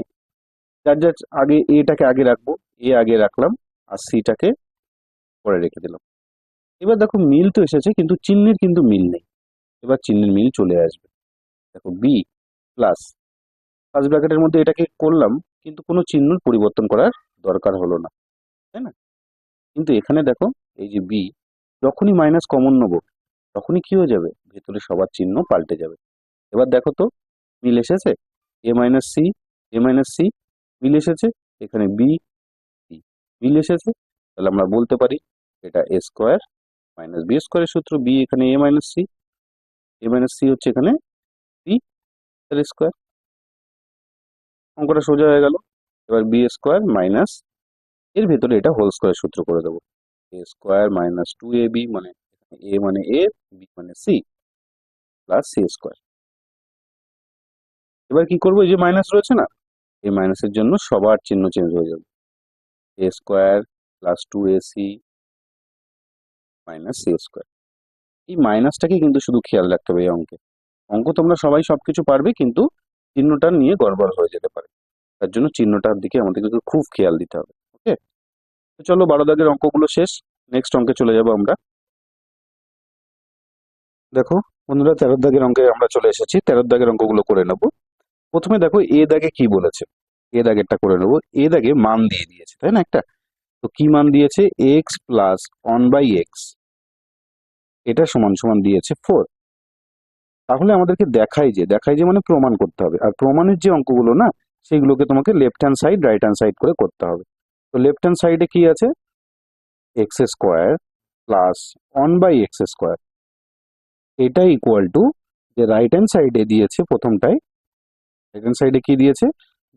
যার যার আগে এটাকে আগে রাখবো, এ আগে রাখলাম, আর সিটাকে পরে রেখে দিলাম। এবার দেখো মিল তো এসেছে, কিন্তু চিহ্নের কিন্তু মিল নেই। এবার চিহ্নের মিল চলে আসবে। দেখো বি প্লাস, ফার্স্ট ব্র্যাকেটের মধ্যে এটাকে করলাম, কিন্তু কোনো চিহ্ন পরিবর্তন করার দরকার হলো না, তাই না? কিন্তু এখানে দেখো, এই যে বি, যখনই মাইনাস কমন নেবো তখনই কি হয়ে যাবে, ভেতরে সবার চিহ্ন পাল্টে যাবে। এবার দেখো তো মিল এসেছে, এ মাইনাস সি, এ মাইনাস সি মিল এসেছে, এখানে বি সি মিল এসেছে। তাহলে আমরা বলতে পারি এটা এ স্কোয়ার মাইনাস বি স্কোয়ারের সূত্র, বি এখানে এ মাইনাস সি, এ মাইনাস সি হচ্ছে এখানে বি এর স্কোয়ার। অঙ্কটা সোজা হয়ে গেল। এবার বি স্কোয়ার মাইনাস, এর ভেতরে এটা হোল স্কোয়ার সূত্র করে দেবো, এ square minus two A B, মানে এ মানে এ, বি মানে সি, প্লাস সি স্কোয়ার। এবার কি করবো, এই যে মাইনাস রয়েছে না, এই মাইনাসের জন্য সবার চিহ্ন চেঞ্জ হয়ে যাবে, A square plus two A C minus C square. এই মাইনাসটাকে কিন্তু শুধু খেয়াল রাখতে হবে এই অঙ্কে। অঙ্ক তোমরা সবাই সবকিছু পারবে, কিন্তু চিহ্নটা নিয়ে গড়বড় হয়ে যেতে পারে, তার জন্য চিহ্নটার দিকে আমাদেরকে খুব খেয়াল দিতে হবে। ওকে, তো চলো 12 দাগের অঙ্কগুলো শেষ, নেক্সট অঙ্কে চলে যাবো আমরা। দেখো বন্ধুরা, 13 দাগের অঙ্কে আমরা চলে এসেছি, 13 দাগের অঙ্কগুলো করে নেবো। প্রথমে দেখো এ দাগে কি বলেছে, এ দাগেরটা করে নেবো। এ দাগে মান দিয়ে দিয়েছে, তাই না একটা? তো কি মান দিয়েছে, এক্স প্লাস 1/x, এটা সমান সমান দিয়েছে 4। তাহলে আমাদেরকে দেখাই যে মানে প্রমাণ করতে হবে, আর প্রমাণের যে অঙ্কগুলো না, সেগুলোকে তোমাকে left hand side right hand side করে করতে হবে। তো লেফট হ্যান্ড সাইডে কি আছে, x square plus 1/x square, এটা ইকুয়াল টু, যে রাইট হ্যান্ড সাইডে দিয়েছে প্রথমটায়, রাইট হ্যান্ড সাইডে কি দিয়েছে,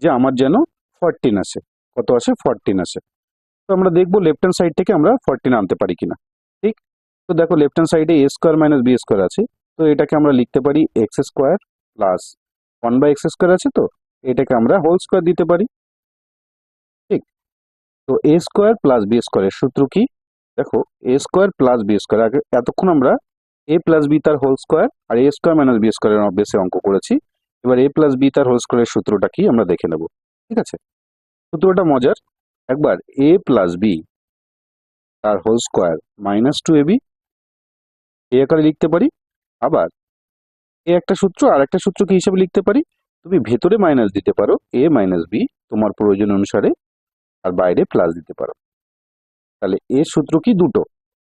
যে আমার যেন 14 আসে, কত আসে, 14 আসে। তো আমরা দেখবো লেফট হ্যান্ড সাইড থেকে আমরা 14 আনতে পারি কিনা। ঠিক। তো দেখো লেফট হ্যান্ড সাইডে এ স্কোয়ার মাইনাস বি স্কোয়ার আছে, তো এটাকে আমরা লিখতে পারি x square plus 1/x square আছে, তো এটাকে আমরা হোল স্কোয়ার দিতে পারি। ঠিক। তো এ স্কোয়ার প্লাস বি স্কোয়ারের সূত্র কি, দেখো এ স্কোয়ার প্লাস বি স্কোয়ার, আগে এতক্ষণ আমরা এ প্লাস বি তার হোল স্কোয়ার আর এ স্কোয়ার মাইনাস বি স্কোয়ারের বেসে অঙ্ক করেছি। এবার এ প্লাস বি তার হোল স্কোয়ারের সূত্রটা কি আমরা দেখে নেব। ঠিক আছে, সূত্রটা মজার, একবার এ প্লাস বি তার হোল স্কোয়ার মাইনাস 2ab এই আকারে লিখতে পারি। আবার এ একটা সূত্র, আর একটা সূত্র কি হিসেবে লিখতে পারি, তুমি ভেতরে মাইনাস দিতে পারো এ মাইনাস বি তোমার প্রয়োজন অনুসারে, আর বাইরে প্লাস দিতে পারো। তাহলে এ সূত্র কি দুটো,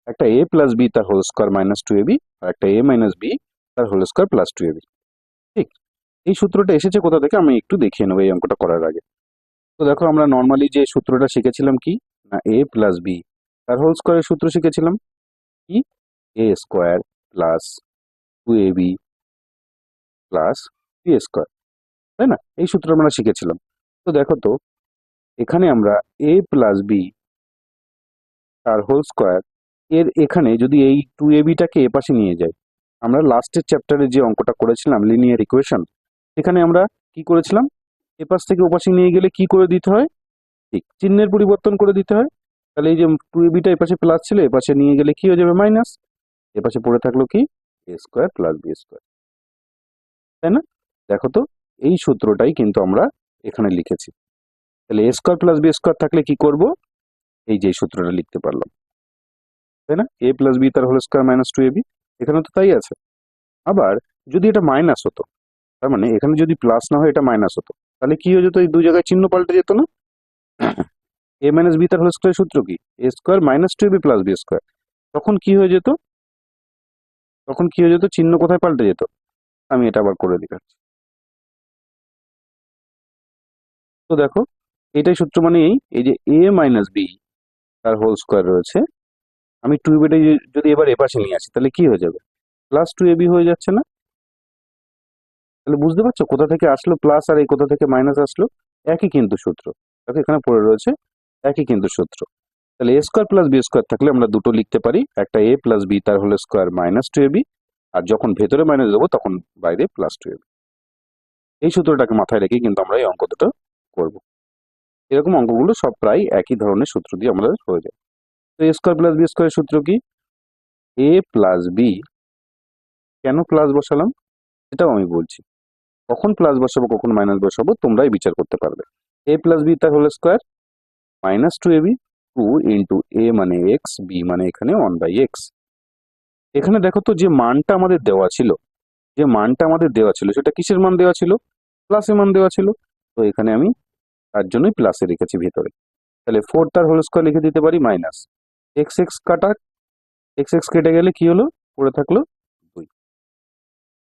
একটা এ প্লাস বি তার হোল স্কোয়ার মাইনাস 2ab, আর একটা এ মাইনাস বি তার হোল স্কোয়ার প্লাস 2ab। ঠিক। এই সূত্রটা এসেছে কোথা থেকে আমি একটু দেখিয়ে নেবো এই অঙ্কটা করার আগে। তো দেখো আমরা নর্মালি যে সূত্রটা শিখেছিলাম কি, না এ প্লাস বি তার হোল স্কোয়ারের সূত্র শিখেছিলাম কি, A square plus 2ab plus B square, তাই না? এই সূত্র আমরা শিখেছিলাম। তো দেখো তো এখানে আমরা এ প্লাস বি তার হোল স্কোয়ার, এর এখানে যদি এই 2ab-টাকে এ পাশে নিয়ে যাই, আমরা লাস্টের চ্যাপ্টারে যে অঙ্কটা করেছিলাম লিনিয়ার ইকুয়েশন, এখানে আমরা কি করেছিলাম, এ পাশ থেকে ও পাশে নিয়ে গেলে কি করে দিতে হয়, ঠিক চিহ্নের পরিবর্তন করে দিতে হয়। তাহলে এই যে 2ab-টা এ পাশে প্লাস ছিল, এ পাশে নিয়ে গেলে কি হয়ে যাবে, মাইনাস, এ পাশে পড়ে থাকলো কি, A square plus B square, তাই না? দেখো তো এই সূত্রটাই কিন্তু আমরা এখানে লিখেছি। তাহলে A square plus B square থাকলে কি করব, এই যে সূত্রটা লিখতে পারলাম, তাই না? এ প্লাস বি তার হোল স্কোয়ার মাইনাস 2ab, এখানে তো তাই আছে। আবার যদি এটা মাইনাস হতো, তার মানে এখানে যদি প্লাস না হয় এটা মাইনাস হতো, তাহলে কি হয়ে যেত, এই দুই জায়গায় চিহ্ন পাল্টে যেত না? এ মাইনাস বি তার হোল স্কোয়ার সূত্র কি, A square minus 2ab plus B square, তখন কি হয়ে যেত, তখন কি হয়ে যেত, চিহ্ন কোথায় পাল্টে যেত, আমি এটা আবার করে দেখাচ্ছি। তো দেখো এটাই সূত্র, মানে এই যে এ মাইনাস বি তার হোল স্কোয়ার রয়েছে, আমি 2ab যদি এবার এপাশে নিয়ে আসি তাহলে কি হয়ে যাবে, প্লাস 2ab হয়ে যাচ্ছে না? তাহলে বুঝতে পারছো কোথা থেকে আসলো প্লাস আর এই কোথা থেকে মাইনাস আসলো, একই কিন্তু সূত্র। দেখো এখানে পড়ে রয়েছে একই কিন্তু সূত্র। তাহলে A square plus B square থাকলে আমরা দুটো লিখতে পারি, একটা এ প্লাস বি তার whole square minus two AB, আর যখন ভেতরে মাইনাস দেবো তখন বাইরে প্লাস টু এবি। এই সূত্রটাকে মাথায় রেখে কিন্তু আমরা এই অঙ্ক দুটো করবো। এরকম অঙ্কগুলো সব প্রায় একই ধরনের সূত্র দিয়ে আমাদের হয়ে যায়। তো এ স্কোয়ার প্লাস বি স্কোয়ারের সূত্র কি? এ প্লাস বি, কেন প্লাস বসালাম সেটাও আমি বলছি, কখন প্লাস বসাবো কখন মাইনাস বসাবো তোমরাই বিচার করতে পারবে। এ প্লাস বি তার whole square minus two AB, two into A মানে এক্স, বি মানে এখানে 1/x। এখানে দেখো তো যে মানটা আমাদের দেওয়া ছিল, যে মানটা আমাদের দেওয়া ছিল সেটা কিসের মান দেওয়া ছিল? প্লাসের মান দেওয়া ছিল। তো এখানে আমি তার জন্যই প্লাসে রেখেছি ভিতরে। তাহলে 4 তার হোল স্কোয়ার লিখে দিতে পারি মাইনাস এক্স এক্স কাটা, এক্স এক্স কেটে গেলে কি হলো, পড়ে থাকলো 2।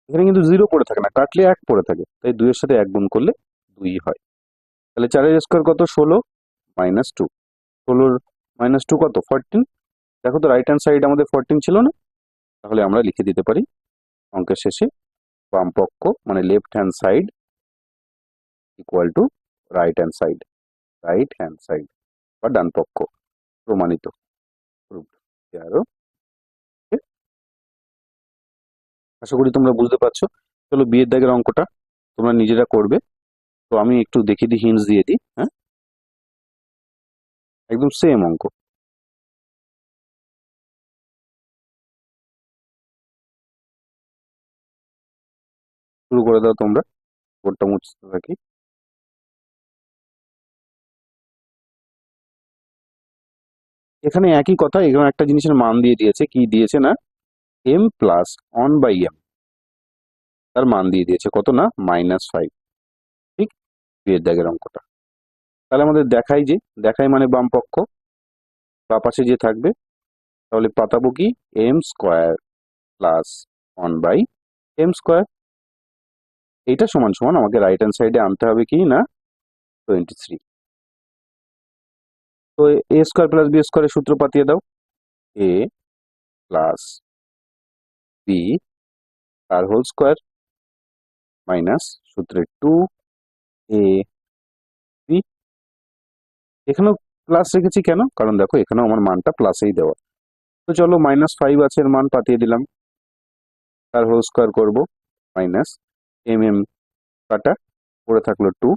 এখানে কিন্তু 0 পড়ে থাকে না, কাটলে 1 পড়ে থাকে, তাই 2 এর সাথে 1 গুণ করলে 2 হয়। তাহলে 4 এর স্কোয়ার কত? 16 মাইনাস 2, 16 মাইনাস 2 কত? 14। দেখো তো রাইট হ্যান্ড সাইড আমাদের 14 ছিল না? তাহলে আমরা লিখে দিতে পারি অঙ্কের শেষে বাম পক্ষ মানে left hand side equal to right hand side, right hand side বা ডান পক্ষ, প্রমাণিত। আরো আশা করি তোমরা বুঝতে পারছো। চলো বিয়ের দাগের অঙ্কটা তোমরা নিজেরা করবে। তো আমি একটু দেখিয়ে দিই, হিন্টস দিয়ে দিই। হ্যাঁ, একদম সেম অঙ্ক। শুরু করে দাও তোমরা, বোর্ডটা মুছতে থাকি। এখানে একই কথা, এখানে একটা জিনিসের মান দিয়ে দিয়েছে, কি দিয়েছে না এম প্লাস 1/m, তার মান দিয়ে দিয়েছে কত না -5। ঠিক, বিয়ের দাগের অঙ্কটা। তাহলে আমাদের দেখাই, যে দেখাই মানে বাম পক্ষ, বা পাশে যে থাকবে, তাহলে পাতাবো কি M square plus 1/m square. এইটা সমান সমান আমাকে রাইট হ্যান্ড সাইডে আনতে হবে কি না 23। তো এ স্কোয়ার প্লাস বি স্কোয়ারের সূত্র পাতিয়ে দাও, এ প্লাস বি তার হোল স্কোয়ার মাইনাস সূত্রে 2 এ বি। এখানেও প্লাস রেখেছি কেন? কারণ দেখো এখানেও আমার মানটা প্লাসেই দেওয়া। তো চলো -5 আছে, এর মান পাতিয়ে দিলাম, তার হোল স্কোয়ার করবো মাইনাস এম কাটা, পড়ে থাকলো 2।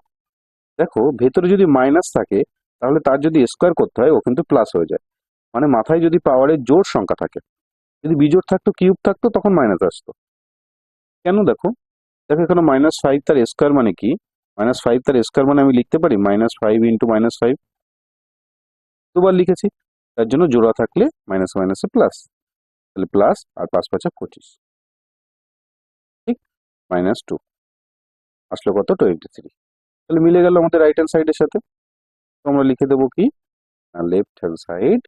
দেখো ভেতরে যদি মাইনাস থাকে তাহলে তার যদি স্কোয়ার করতে হয় ও কিন্তু প্লাস হয়ে যায়, মানে মাথায় যদি পাওয়ারের জোড় সংখ্যা থাকে, যদি বিজোড় থাকতো কিউব থাকতো তখন মাইনাস আসতো। কেন? দেখো দেখো এখানে -5 তার স্কোয়ার মানে কি, -5 তার স্কোয়ার মানে আমি লিখতে পারি -5 ইন্টু -5, দুবার লিখেছি, তার জন্য জোড়া থাকলে মাইনাস মাইনাসে প্লাস, তাহলে প্লাস আর 5×5 = 25। ঠিক, -2 আসলো কত 23। তাহলে মিলে গেল আমাদের রাইট হ্যান্ড সাইডের সাথে। তো আমরা লিখে দেবো কি left hand side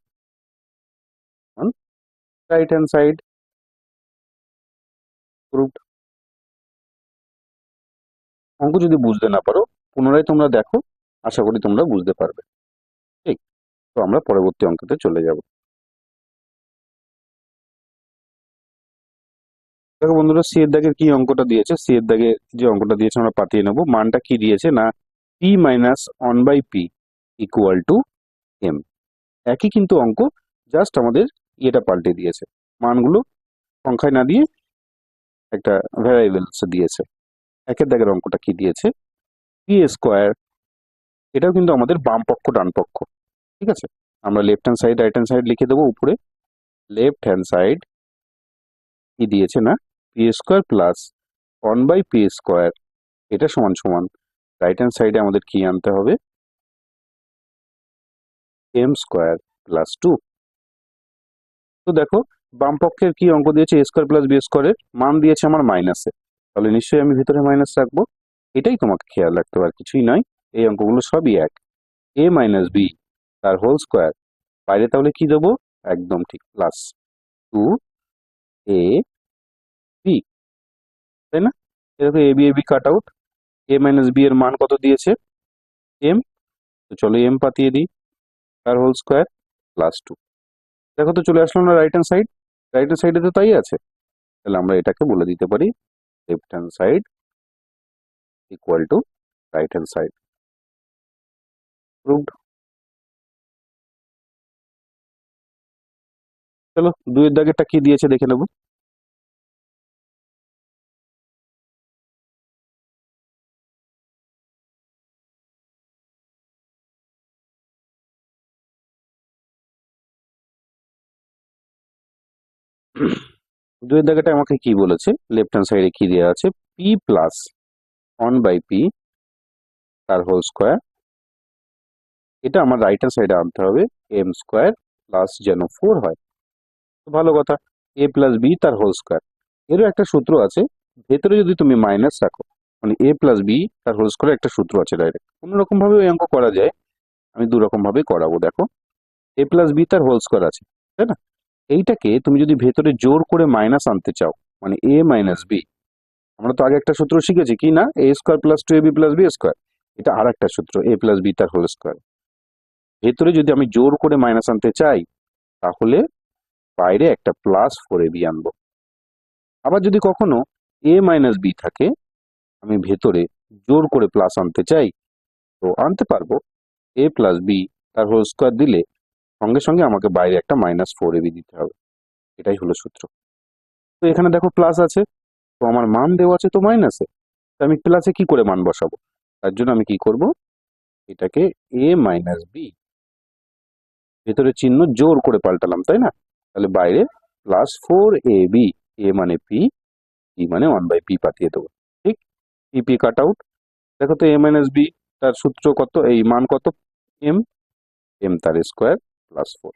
on right hand side, proved. অঙ্ক যদি বুঝতে না পারো পুনরায় তোমরা দেখো, আশা করি তোমরা বুঝতে পারবে। ঠিক, তো আমরা পরবর্তী অঙ্কতে চলে যাব। দেখো বন্ধুরা, সি এর দাগের কি অঙ্কটা দিয়েছে, সি এর দাগে যে অঙ্কটা দিয়েছে আমরা পাঠিয়ে নেবো। মানটা কি দিয়েছে না p minus 1/p equal to m. একই কিন্তু অঙ্ক, জাস্ট আমাদের ইয়েটা পাল্টে দিয়েছে, মানগুলো সংখ্যায় না দিয়ে একটা ভ্যারিয়েবলস দিয়েছে। একের দাগের অঙ্কটা কি দিয়েছে, পি স্কোয়ার, এটাও কিন্তু আমাদের বাম পক্ষ ডান পক্ষ। ঠিক আছে, আমরা left hand side right hand side লিখে দেবো উপরে। লেফট হ্যান্ড সাইড কি দিয়েছে না P square plus 1/p square, এটা সমান সমান রাইট হ্যান্ড সাইডে আমাদের কি আনতে হবে এম স্কোয়ার প্লাস 2। তো দেখো বাম পক্ষের কি অঙ্ক দিয়েছে, এ স্কোয়ার প্লাস বি স্কোয়ারের মান দিয়েছে আমার মাইনাসে, তাহলে নিশ্চয়ই আমি ভিতরে মাইনাস রাখবো। এটাই তোমাকে খেয়াল রাখতে হবে, আর কিছুই নয়। এই অঙ্কগুলো সবই এক, এ মাইনাস বি তার হোল স্কোয়ার, বাইরে তাহলে কি দেবো, একদম ঠিক প্লাস 2 এ বি, তাই না? এরকম A B cut out, A minus b এর মান কত দিয়েছে এম, তো চলো এম পাতিয়ে দিই, তার হোল স্কোয়ার প্লাস 2। দেখো তো চলে আসলো না right hand side, right hand সাইডে তো তাই আছে, তাহলে আমরা এটাকে বলে দিতে পারি left hand side equal to right hand side. Proved. চলো 2 এর দাগেরটা কি দিয়েছে দেখে নেব। দুয়ের দাগেটা আমাকে কি বলেছে, লেফট হ্যান্ড সাইডে কি দেওয়া আছে, পি প্লাস 1/p তার হোল স্কোয়ার। এটা আমার রাইট হ্যান্ড সাইডে আনতে হবে, এম স্কোয়ার প্লাস যেন 4 হয়। তো ভালো কথা, এ প্লাস বি তার হোল স্কোয়ার। এরও একটা সূত্র আছে, ভেতরে যদি তুমি মাইনাস রাখো, মানে এ প্লাস বি তার হোল স্কোয়ার একটা সূত্র আছে ডাইরেক্ট। অন্যরকম ভাবে ওই অঙ্ক করা যায়, আমি 2 রকম ভাবে করাবো। দেখো, এ প্লাস বি তার হোল স্কোয়ার আছে, তাই না? এইটাকে তুমি যদি ভেতরে জোর করে মাইনাস আনতে চাও, মানে এ মাইনাস বি, আমরা তো আগে একটা সূত্র শিখেছি কি না, A square plus 2ab plus B square. এটা আর একটা সূত্র, এ প্লাস বি তার হোল স্কোয়ার। ভেতরে যদি আমি জোর করে মাইনাস আনতে চাই, তাহলে বাইরে একটা প্লাস 4ab আনবো। আবার যদি কখনো এ মাইনাস বি থাকে, আমি ভেতরে জোর করে প্লাস আনতে চাই, তো আনতে পারবো। এ প্লাস বি তার হোল স্কোয়ার দিলে সঙ্গে সঙ্গে আমাকে বাইরে একটা -4ab দিতে হবে। এটাই হলো সূত্র। তো এখানে দেখো প্লাস আছে, তো আমার মান দেওয়া আছে তো মাইনাসে, তো আমি প্লাসে কি করে মান বসাবো? তার জন্য আমি কি করব, এটাকে এ মাইনাস বি, ভেতরে চিহ্ন জোর করে পাল্টালাম, তাই না? তাহলে বাইরে +4ab, এ মানে পি, পি মানে 1/p পাঠিয়ে দেবো। ঠিক, পি পি কাট আউট। দেখো তো এ মাইনাস বি তার সূত্র কত, এই মান কত, এম, এম তার স্কোয়ার +4।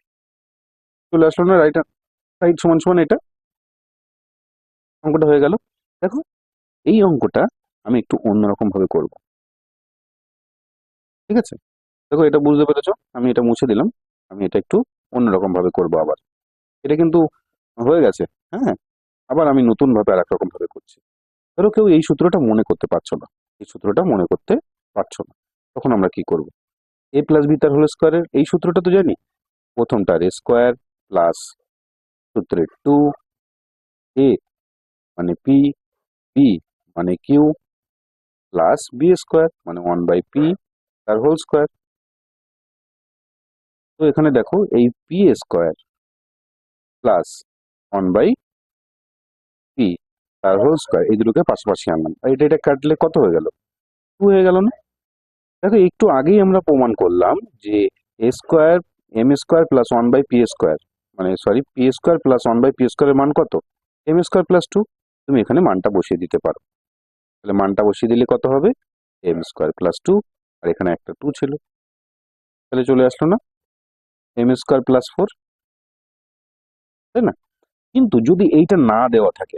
চলে আসলো না রাইট সাইড সমান সমান, এটা অঙ্কটা হয়ে গেল। দেখো, এই অঙ্কটা আমি একটু অন্যরকম ভাবে করব। ঠিক আছে, দেখো এটা বুঝতে পেরেছো, আমি এটা মুছে দিলাম, আমি এটা একটু অন্যরকম ভাবে করবো আবার। এটা কিন্তু হয়ে গেছে, হ্যাঁ। আবার আমি নতুন ভাবে আর এক রকম ভাবে করছি। ধরো কেউ এই সূত্রটা মনে করতে পারছো না, এই সূত্রটা মনে করতে পারছো না, তখন আমরা কি করব, এ প্লাস বি তার হোল স্কোয়ারের এই সূত্রটা তো জানি, প্রথমটার স্কোয়ার প্লাস সূত্রের 2, এ মানে পি, বি মানে কিউ, প্লাস বি স্কোয়ার মানে 1/p তার হোল স্কোয়ার। তো এখানে দেখো, এই পি স্কোয়ার প্লাস 1/p তার হোল স্কোয়ার, এই দুটোকে পাশাপাশি আনলাম, আর এটা কাটলে কত হয়ে গেল, 2 হয়ে গেল না? দেখো, একটু আগেই আমরা প্রমাণ করলাম যে A square, M square plus 1/p square, মানে sorry, P square plus 1/p স্কোয়ারের মান কত, এম স্কোয়ার প্লাস 2। তুমি এখানে মানটা বসিয়ে দিতে পারো, তাহলে মানটা বসিয়ে দিলে কত হবে, এম স্কোয়ার প্লাস 2, আর এখানে একটা 2 ছিল, তাহলে চলে আসলো না, এম স্কোয়ার প্লাস 4, তাই না? কিন্তু যদি এইটা না দেওয়া থাকে,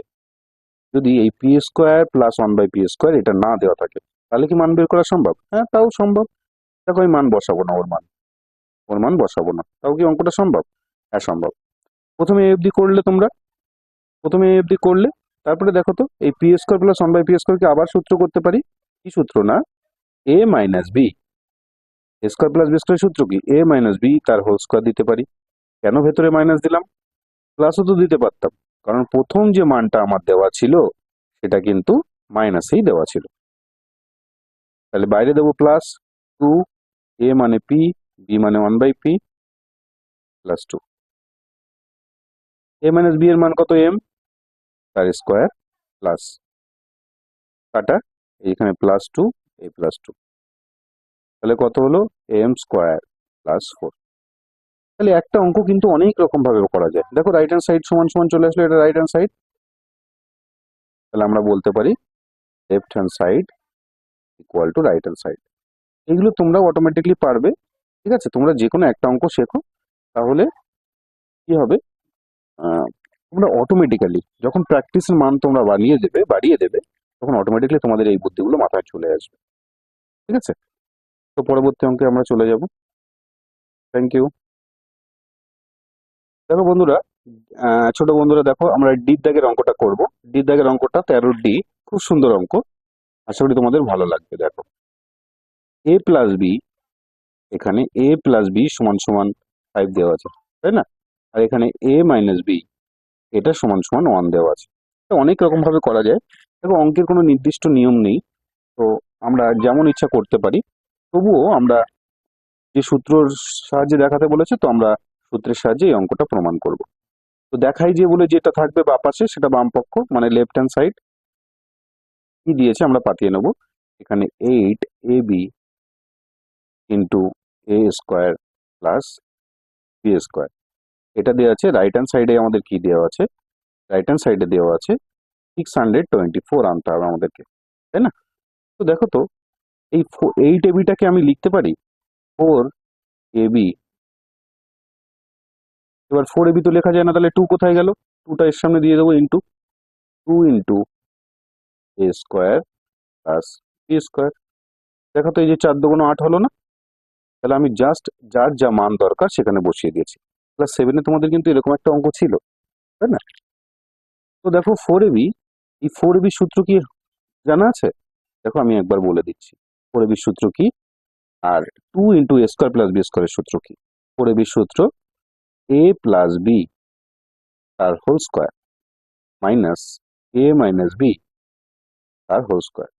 যদি এই P square plus 1/p square এটা না দেওয়া থাকে, তাহলে কি মান বের করা সম্ভব? হ্যাঁ, তাও সম্ভব। দেখো, আমি মান বসাবো না, ওর মান বসাবো না, তাও কি অঙ্কটা সম্ভব? হ্যাঁ, সম্ভব। প্রথমে এ অবধি করলে তোমরা, প্রথমে এ অবধি করলে, তারপরে দেখো তো, এই পি স্কোয়ার প্লাস 1/p স্কোয়ারকে আবার সূত্র করতে পারি। কি সূত্র না, A minus B, square plus B square সূত্র কি, এ মাইনাস বি তার হোল স্কোয়ার দিতে পারি। কেন ভেতরে মাইনাস দিলাম, প্লাসও তো দিতে পারতাম, কারণ প্রথম যে মানটা আমার দেওয়া ছিল সেটা কিন্তু মাইনাসেই দেওয়া ছিল। তাহলে বাইরে দেবো +2, এ মানে পি, বি মানে 1/p +2, এ মাইনাস বি এর মান কত, এম তার স্কোয়ার প্লাস কাটা, এইখানে +2, এই +2, তাহলে কত হলো, এম স্কোয়ার প্লাস 4। তাহলে একটা অঙ্ক কিন্তু অনেক রকম ভাবে করা যায়। দেখো, রাইট হ্যান্ড সাইড সমান সমান চলে আসলো, এটা রাইট হ্যান্ড সাইড। তাহলে আমরা বলতে পারি left hand side equal to right hand side. এগুলো তোমরা অটোমেটিকলি পারবে। ঠিক আছে, তোমরা যে কোনো একটা অঙ্ক শেখো, তাহলে কি হবে, তোমরা অটোমেটিক্যালি যখন প্র্যাকটিসের মান তোমরা বাড়িয়ে দেবে, তখন অটোমেটিক্যালি তোমাদের এই বুদ্ধিগুলো মাথায় চলে আসবে। ঠিক আছে, তো পরবর্তী অঙ্কে আমরা চলে যাব। Thank you. দেখো বন্ধুরা, ছোট বন্ধুরা, দেখো আমরা ডি দাগের অঙ্কটা করব। ডি দাগের অঙ্কটা 13D, খুব সুন্দর অঙ্ক, আশা করি তোমাদের ভালো লাগবে। দেখো, এ প্লাস বি, এখানে এ প্লাস বি সমান সমান 5 দেওয়া আছে, তাই না? আর এখানে এ মাইনাস বি, এটা সমান সমান 1 দেওয়া আছে। তো অনেক রকম ভাবে করা যায়। দেখো, অঙ্কের কোনো নির্দিষ্ট নিয়ম নেই, তো তো আমরা যেমন ইচ্ছা করতে পারি, তবুও আমরা যে সূত্রর সাহায্যে দেখাতে বলেছে, তো আমরা সূত্রের সাহায্যে এই অঙ্কটা প্রমাণ করব। তো দেখাই যে বলে যেটা থাকবে বাঁ পাশে সেটা বাম পক্ষ, মানে লেফট হ্যান্ড সাইড। কি দিয়েছে আমরা পাঠিয়ে নেব। এখানে 8ab ইন্টু এ স্কোয়ার প্লাস বি স্কোয়ার, এটা দেওয়া আছে। রাইট হ্যান্ড সাইডে আমাদের কি দেওয়া আছে, রাইট হ্যান্ড সাইডে দেওয়া আছে 624 আনতে হবে আমাদেরকে, তাই না? তো দেখো তো, এই 8ab-টাকে আমি লিখতে পারি 4ab। এবার 4ab তো লেখা যায় না, তাহলে 2 কোথায় গেল? 2টা এর সামনে দিয়ে দেবো, ইন্টু 2 ইন্টু এ স্কোয়ার প্লাস বি স্কোয়ার। দেখো তো, এই যে 4 দুগুণ 8 হলো না? তাহলে আমি জাস্ট যার যা মান দরকার সেখানে বসিয়ে দিয়েছি। ক্লাস 7-এ তোমাদের কিন্তু এরকম একটা অঙ্ক ছিল, তাই না? তো দেখো 4ab, এই 4ab সূত্র কি জানা আছে? দেখো আমি একবার বলে দিচ্ছি 4ab সূত্র কি, আর 2 ইন্টু এ স্কোয়ার প্লাস বি স্কোয়ারের সূত্র কি। 4ab সূত্র a প্লাস বি তার whole square minus a minus B তার হোল স্কোয়ার।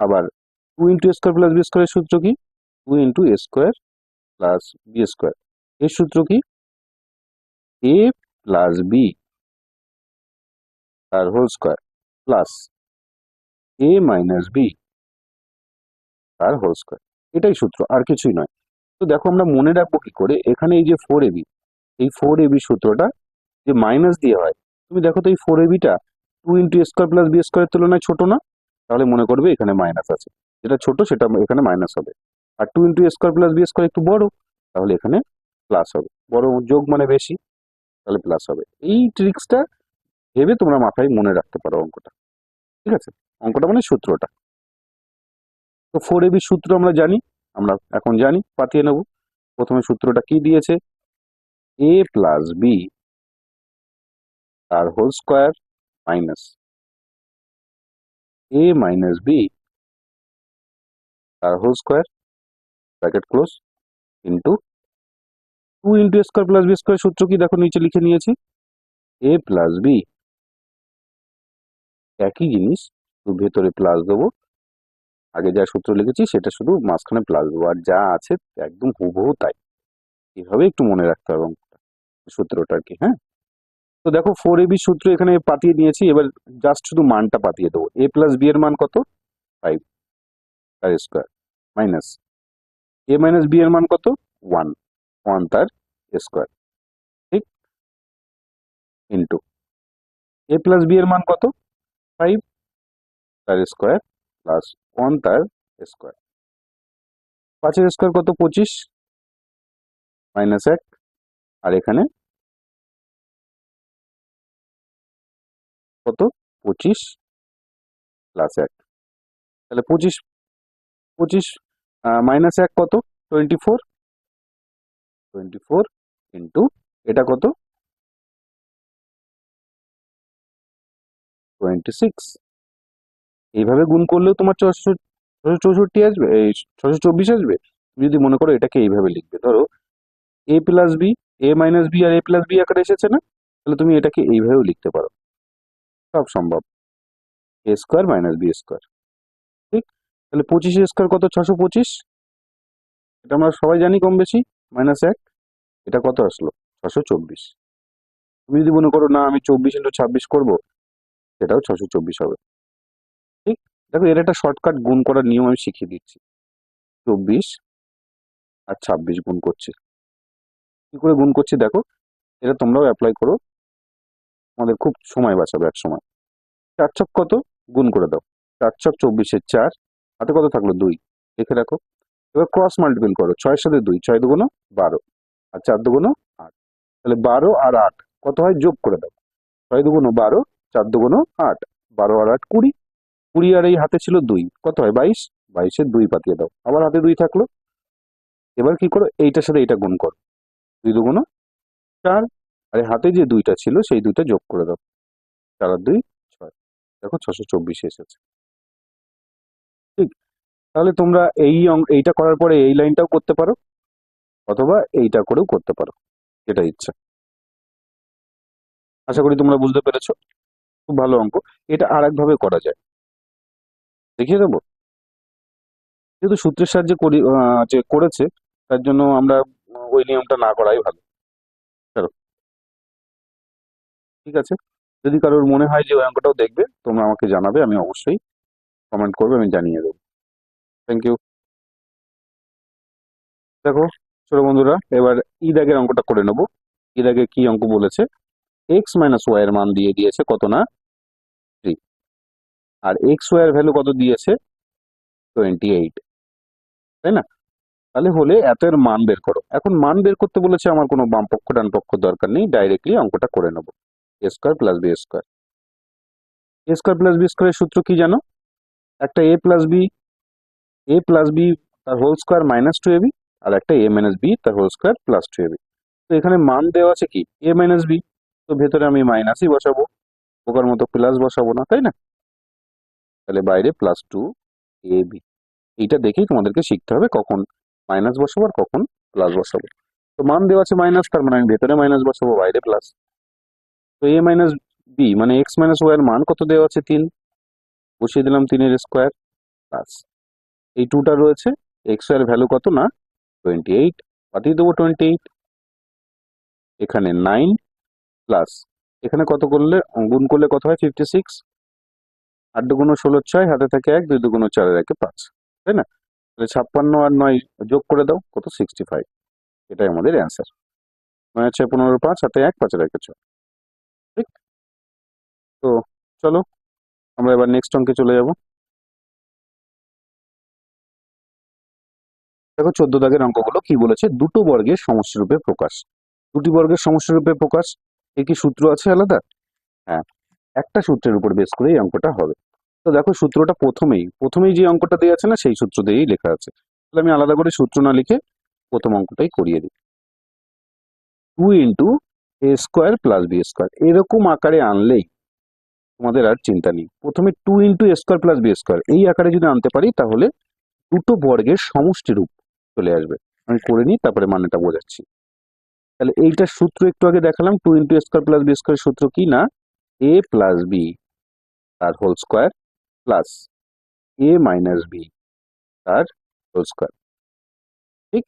আবার 2 ইন্টু এ স্কোয়ার প্লাস বি স্কোয়ারের সূত্র কি? 2 ইন্টু এ স্কোয়ার প্লাস বি স্কোয়ার। এর সূত্র কি? a প্লাস বি তার whole square plus a minus B তার হোল স্কোয়ার। এটাই সূত্র, আর কিছুই নয়। তো দেখো আমরা মনে রাখবো কি করে, এখানে এই যে 4ab, এই 4ab সূত্রটা যে মাইনাস দিয়ে হয়, তুমি দেখো তো এই 4ab-টা 2 ইন্টু এ স্কোয়ার প্লাস বি স্কোয়ারের তুলনায় ছোট না? তাহলে মনে করবে এখানে মাইনাস আছে, যেটা ছোট সেটা এখানে মাইনাস হবে। আর 2 ইন্টু এ স্কোয়ার প্লাস বি স্কোয়ার একটু বড়, তাহলে এখানে প্লাস হবে। বড় যোগ মানে বেশি, তাহলে প্লাস হবে। এই ট্রিক্সটা ভেবে তোমরা মাথায় মনে রাখতে পারো অঙ্কটা, ঠিক আছে? অঙ্কটা মানে সূত্রটা। তো 4ab সূত্র আমরা জানি, আমরা এখন জানি, পাঠিয়ে নেব। প্রথমে সূত্রটা কি দিয়েছে, a প্লাস বি তার whole square minus a minus B তার whole square, bracket close, into 2 into এ স্কোয়ার প্লাস বি স্কোয়ার সূত্র কি, দেখো নিচে লিখে নিয়েছি a প্লাস বি, একই জিনিস, শুধু ভেতরে প্লাস দেবো। আগে যা সূত্র লিখেছি সেটা শুধু মাঝখানে প্লাস দেবো, আর যা আছে একদম হুবহু তাই। এভাবে একটু মনে রাখতে হবে অঙ্কটা, সূত্রটা আর কি। হ্যাঁ, তো দেখো 4ab সূত্র এখানে পাঠিয়ে নিয়েছি। এবার জাস্ট শুধু মানটা পাঠিয়ে দেবো। a প্লাস বি এর মান কত? 5 তার square minus a minus b এর মান কত? 1, 1 তার স্কোয়ার, ঠিক, ইন্টু a প্লাস বি এর মান কত? 5 তার স্কোয়ার প্লাস 1 তার স্কোয়ার। 5-এর স্কোয়ার কত? 25 মাইনাস 1, আর এখানে কত? 25 প্লাস 1, তাহলে 25, 25 মাইনাস 1 কত? 24, 24 ইন্টু এটা কত? 26। এইভাবে গুণ করলেও তোমার 664 আসবে, এই 624 আসবে। তুমি যদি মনে করো এটাকে এইভাবে লিখবে, ধরো a plus b, a minus b আর a প্লাস বি আকারে এসেছে না, তাহলে তুমি এটাকে এইভাবেও লিখতে পারো, সব সম্ভব। a square minus B square, ঠিক। তাহলে 25-এর স্কোয়ার কত? 625, এটা আমরা সবাই জানি কম বেশি, মাইনাস 1, এটা কত আসলো? 624। তুমি যদি মনে করো না আমি 24 ইন্টু 26 করবো, সেটাও 624 হবে, ঠিক। দেখো এর একটা শর্টকাট গুণ করার নিয়ম আমি শিখিয়ে দিচ্ছি। 24 আর 26 গুণ করছি, কি করে গুণ করছি দেখো, এটা তোমরাও অ্যাপ্লাই করো, আমাদের খুব সময় বাঁচাবে এক সময়। 4 ছক কত? গুণ করে দাও। 4 ছক 24-এর 4, হাতে কত থাকলো? 2, লিখে রাখো। এবার ক্রস মাল্টিপল করো, 6-এর সাথে 2, 6 দুগুণ 12 আর 4 দুগুণ 8, তাহলে 12 আর 8 কত হয়? যোগ করে দাও। 6 দুগুণ 12, 4 দুগুণ 8, 12 আর 8 20, 20 আর এই হাতে ছিল 2, কত হয়? 22, 22-এর 2 পাঠিয়ে দাও, আবার হাতে 2 থাকলো। এবার কি করো, এইটার সাথে এইটা গুণ করো, 2 দুগুণ 4, আর এই হাতে যে 2টা ছিল সেই 2টা যোগ করে দাও, 4 আর 2 6, দেখো 624 এসেছে, ঠিক। তাহলে তোমরা এইটা করার পরে এই লাইনটাও করতে পারো, অথবা এইটা করেও করতে পারো, যেটা ইচ্ছা। আশা করি তোমরা বুঝতে পেরেছো, খুব ভালো অঙ্ক। এটা আর একভাবে করা যায়, দেখিয়ে দেবো। যেহেতু সূত্রের সাহায্যে করি যে করেছে, তার জন্য আমরা ওই নিয়মটা না করাই ভালো। চলো, ঠিক আছে। যদি কারোর মনে হয় যে ওই অঙ্কটাও দেখবে, তোমরা আমাকে জানাবে, আমি অবশ্যই কমেন্ট করবে, আমি জানিয়ে দেবো। Thank you. দেখো ছোট বন্ধুরা, এবার ই দাগের অঙ্কটা করে নেবো। ই দাগে কি অঙ্ক বলেছে? এক্স মাইনাস ওয়াই এর মান দিয়ে দিয়েছে কত না 3, আর এক্স ওয়াই এর ভ্যালু কত দিয়েছে 28, তাই না? তাহলে হলে এত এর মান বের করো। এখন মান বের করতে বলেছে, আমার কোনো বাম পক্ষ ডান পক্ষ দরকার নেই, ডাইরেক্টলি অঙ্কটা করে নেবো। এ স্কোয়ার প্লাস বি স্কোয়ার, এ স্কোয়ার প্লাস বি স্কোয়ারের সূত্র কি জানো? একটা এ প্লাস বি তার হোল স্কোয়ার মাইনাস 2ab, আর একটা এ মাইনাস বি তার হোল স্কোয়ার প্লাস 2ab। তো এখানে মান দেওয়া আছে কি এ মাইনাস বি, তো ভেতরে আমি মাইনাসই বসাবো, পোকার মতো প্লাস বসাবো না, তাই না? তাহলে বাইরে +2ab। এইটা দেখেই তোমাদেরকে শিখতে হবে কখন মাইনাস বসাবো আর কখন প্লাস বসাবো। তো মান দেওয়া আছে মাইনাস, তার মানে আমি ভেতরে মাইনাস বসাবো, বাইরে প্লাস। তো এ মাইনাস বি মানে এক্স মাইনাস ওয়াই এর মান কত দেওয়া আছে 3, বসিয়ে দিলাম 3 এর স্কোয়ার প্লাস এই 2টা রয়েছে, এক্স ওয়াই এর ভ্যালু কত না 28, পাঠিয়ে দেবো 28। এখানে 9 প্লাস এখানে কত করলে গুণ করলে কত হয় 56, 8 দুগুণ 16 6, হাতে থাকে 1, 2 দুগুণ 4 এর 1 5, তাই না? তাহলে 56 আর 9 যোগ করে দাও, কত 65। এটাই আমাদের অ্যান্সার। 9 6 15 5, হাতে 1, 5 এর 1 6। ঠিক। তো চলো আমরা এবার নেক্সট অঙ্কে চলে যাব। দেখো 14 দাগের অঙ্কগুলো কি বলেছে, দুটো বর্গের সমষ্টিরূপে প্রকাশ। দুটি বর্গের সমষ্টিরূপে প্রকাশ, এর কি সূত্র আছে আলাদা? হ্যাঁ, একটা সূত্রের উপর বেস করে এই অঙ্কটা হবে। তো দেখো সূত্রটা প্রথমেই যে অঙ্কটা দেওয়া আছে না, সেই সূত্র দিয়েই লেখা আছে। তাহলে আমি আলাদা করে সূত্র না লিখে প্রথম অঙ্কটাই করিয়ে দিই। 2 ইন্টু এ স্কোয়ার প্লাস বি স্কোয়ার, এরকম আকারে আনলেই তোমাদের আর চিন্তা নেই। প্রথমে 2 ইন্টু এ স্কোয়ার প্লাস বি স্কোয়ার এই আকারে যদি আনতে পারি, তাহলে দুটো বর্গের সমষ্টি রূপ চলে আসবে। আমি করে নিই, তারপরে মানেটা বোঝাচ্ছি। তাহলে এইটার সূত্র একটু আগে দেখালাম, 2 ইন্টু এ স্কোয়ার প্লাস বি স্কোয়ার সূত্র কি না, এ প্লাস বি তার হোল স্কোয়ার প্লাস এ মাইনাস বি তার হোল স্কোয়ার। ঠিক।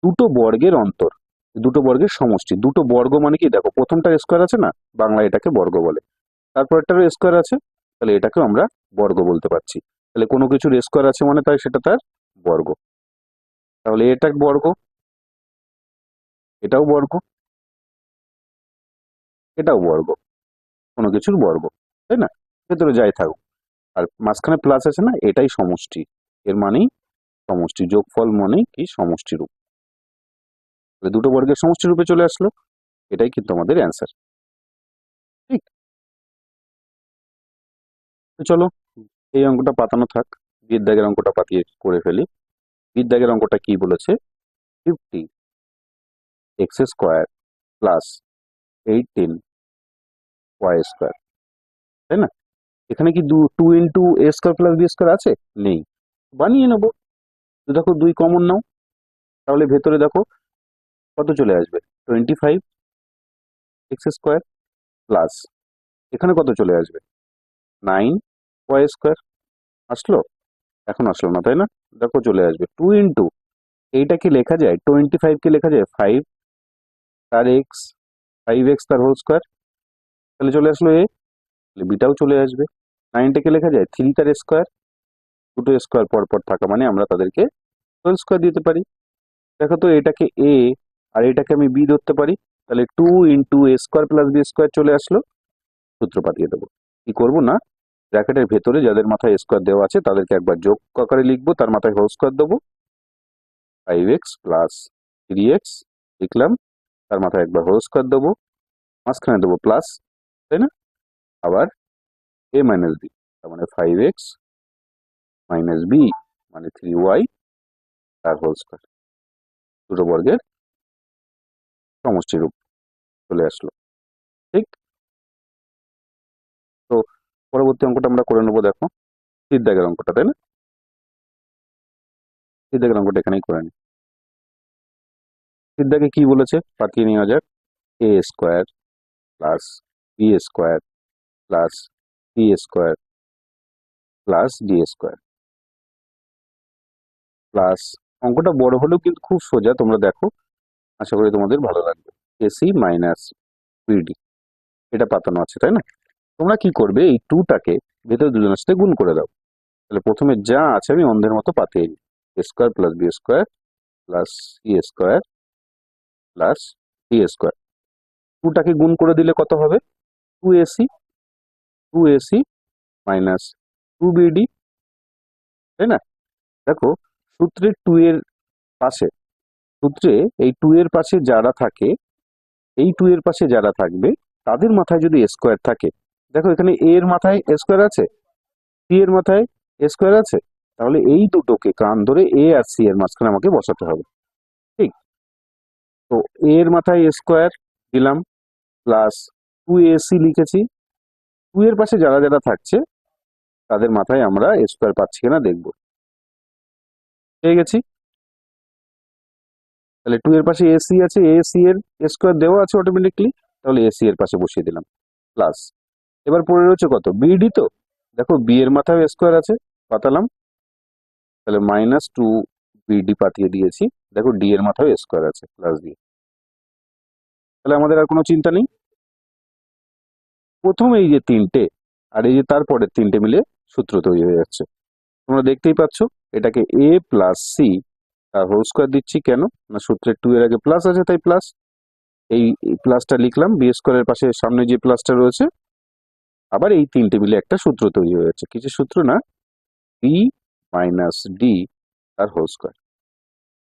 দুটো বর্গের অন্তর, দুটো বর্গের সমষ্টি। দুটো বর্গ মানে কি, দেখো প্রথমটার স্কোয়ার আছে না, বাংলায় এটাকে বর্গ বলে। তারপরটারও স্কোয়ার আছে, তাহলে এটাকেও আমরা বর্গ বলতে পারছি। তাহলে কোনো কিছুর স্কোয়ার আছে মানে তাই সেটা তার বর্গ। তাহলে এটা বর্গ, এটাও বর্গ, এটাও বর্গ, কোনো কিছুর বর্গ, তাই না? ভেতরে যাই থাকুক, আর মাঝখানে প্লাস আছে না, এটাই সমষ্টি। এর মানেই সমষ্টি, যোগফল মানেই কি সমষ্টি রূপ। তাহলে দুটো বর্গের সমষ্টি রূপে চলে আসলো, এটাই কিন্তু আমাদের অ্যান্সার। ঠিক। তো চলো এই অঙ্কটা পাতানো থাক, বিদ্যাগের অঙ্কটা পাতিয়ে করে ফেলি। বিদ্যাগের অঙ্কটা কি বলেছে, 50 x square plus 18 y square, তাই না? এখানে কি 2 ইন্টু এ স্কোয়ার প্লাস বি স্কোয়ার আছে? নেই, বানিয়ে নেবো। তো দেখো 2 কমন নাও, তাহলে ভেতরে দেখো কত চলে আসবে 25 এক্স স্কোয়ার প্লাস এখানে কত চলে আসবে 9 ওয়াই স্কোয়ার। আসলো? এখন আসলো না, তাই না? দেখো চলে আসবে 2 ইন্টু এইটা কি লেখা যায় 25 কে লেখা যায় 5 তার এক্স, 5x তার হোল স্কোয়ার, তাহলে চলে আসলো এ। তাহলে বিটাও চলে আসবে। 9টাকে লেখা যায় 3 তার স্কোয়ার, দুটো স্কোয়ার পর পর থাকা মানে আমরা তাদেরকে হোল স্কোয়ার দিতে পারি। দেখো তো এটাকে এ আর এটাকে আমি বি ধরতে পারি, তাহলে 2 ইন্টু এ স্কোয়ার প্লাস বি স্কোয়ার চলে আসলো। সূত্র পাঠিয়ে দেবো। কি করবো না, ব্র্যাকেটের ভেতরে যাদের মাথায় স্কোয়ার দেওয়া আছে তাদেরকে একবার যোগ আকারে লিখবো, তার মাথায় হোল স্কোয়ার দেবো। 5x প্লাস 3x লিখলাম, তার মাথায় একবার হোল স্কোয়ার দেবো, মাঝখানে দেবো প্লাস, তাই না? আবার এ মাইনাস বি, তার মানে 5x মাইনাস বি মানে 3y তার হোল স্কোয়ার। দুটো বর্গের সমষ্টি রূপ চলে আসলো। ঠিক। তো পরবর্তী অঙ্কটা আমরা করে নেবো। দেখো সিদ্ধাগের অঙ্কটা, তাই না? সিদ্ধাগের অঙ্কটা এখানেই করে নিই। সিদ্ধাকে কি বলেছে পাঠিয়ে নেওয়া যাক, A square plus B square plus C square plus D square. Plus, অঙ্কটা বড় হলেও কিন্তু খুব সোজা, তোমরা দেখো, আশা করি তোমাদের ভালো লাগবে। এসি মাইনাস বিডি, এটা পাতানো আছে তাই না? তোমরা কি করবে, এই টুটাকে ভেতরে দুজনের সাথে গুণ করে দাও। তাহলে প্রথমে যা আছে আমি অন্ধের মতো পাতিয়ে নিই। A square plus B square plus C square plus D square. টুটাকে গুণ করে দিলে কত হবে? Two AC minus two BD, তাই না? দেখো, সূত্রে টু এর পাশে, সূত্রে এই টু এর পাশে যারা থাকে, এই টু এর পাশে যারা থাকবে তাদের মাথায় যদি স্কোয়ার থাকে, দেখো এখানে এ এর মাথায় স্কোয়ার আছে, সি এর মাথায় স্কোয়ার আছে, তাহলে এই দুটোকে কান ধরে এ আর সি এর মাঝখানে আমাকে বসাতে হবে। ঠিক, তো এ এর মাথায় স্কোয়ার দিলাম প্লাস টু এ সি লিখেছি, টু এর পাশে যারা যারা থাকছে তাদের মাথায় আমরা স্কোয়ার পাচ্ছি কিনা দেখবো। পেয়ে গেছি। তাহলে টু এর পাশে এসি আছে, এসি এর স্কোয়ার দেওয়া আছে অটোমেটিকলি, তাহলে এসি এর পাশে বসিয়ে দিলাম প্লাস। এবার পড়ে রয়েছে কত? বিডি। তো দেখো বি এর মাথায় স্কোয়ার আছে, পাতালাম, তাহলে মাইনাস টু বিডি পাতিয়ে দিয়েছি। দেখো ডি এর মাথায় স্কোয়ার আছে প্লাস দিয়ে, তাহলে আমাদের আর কোনো চিন্তা নেই। প্রথম এই যে তিনটে আর এই যে তারপরের তিনটে মিলে সূত্র তৈরি হয়ে যাচ্ছে, তোমরা দেখতেই পাচ্ছ। এটাকে এ প্লাস সি তার হোল স্কোয়ার দিচ্ছি, কেন না সূত্রের টু এর আগে প্লাস আছে তাই প্লাস। এই প্লাসটা লিখলাম, বি স্কোয়ারের পাশে সামনে যে প্লাসটা রয়েছে, আবার এই তিনটে মিলে একটা সূত্র তৈরি হয়ে যাচ্ছে। কিছু সূত্র না, বি মাইনাস ডি তার হোল স্কোয়ার,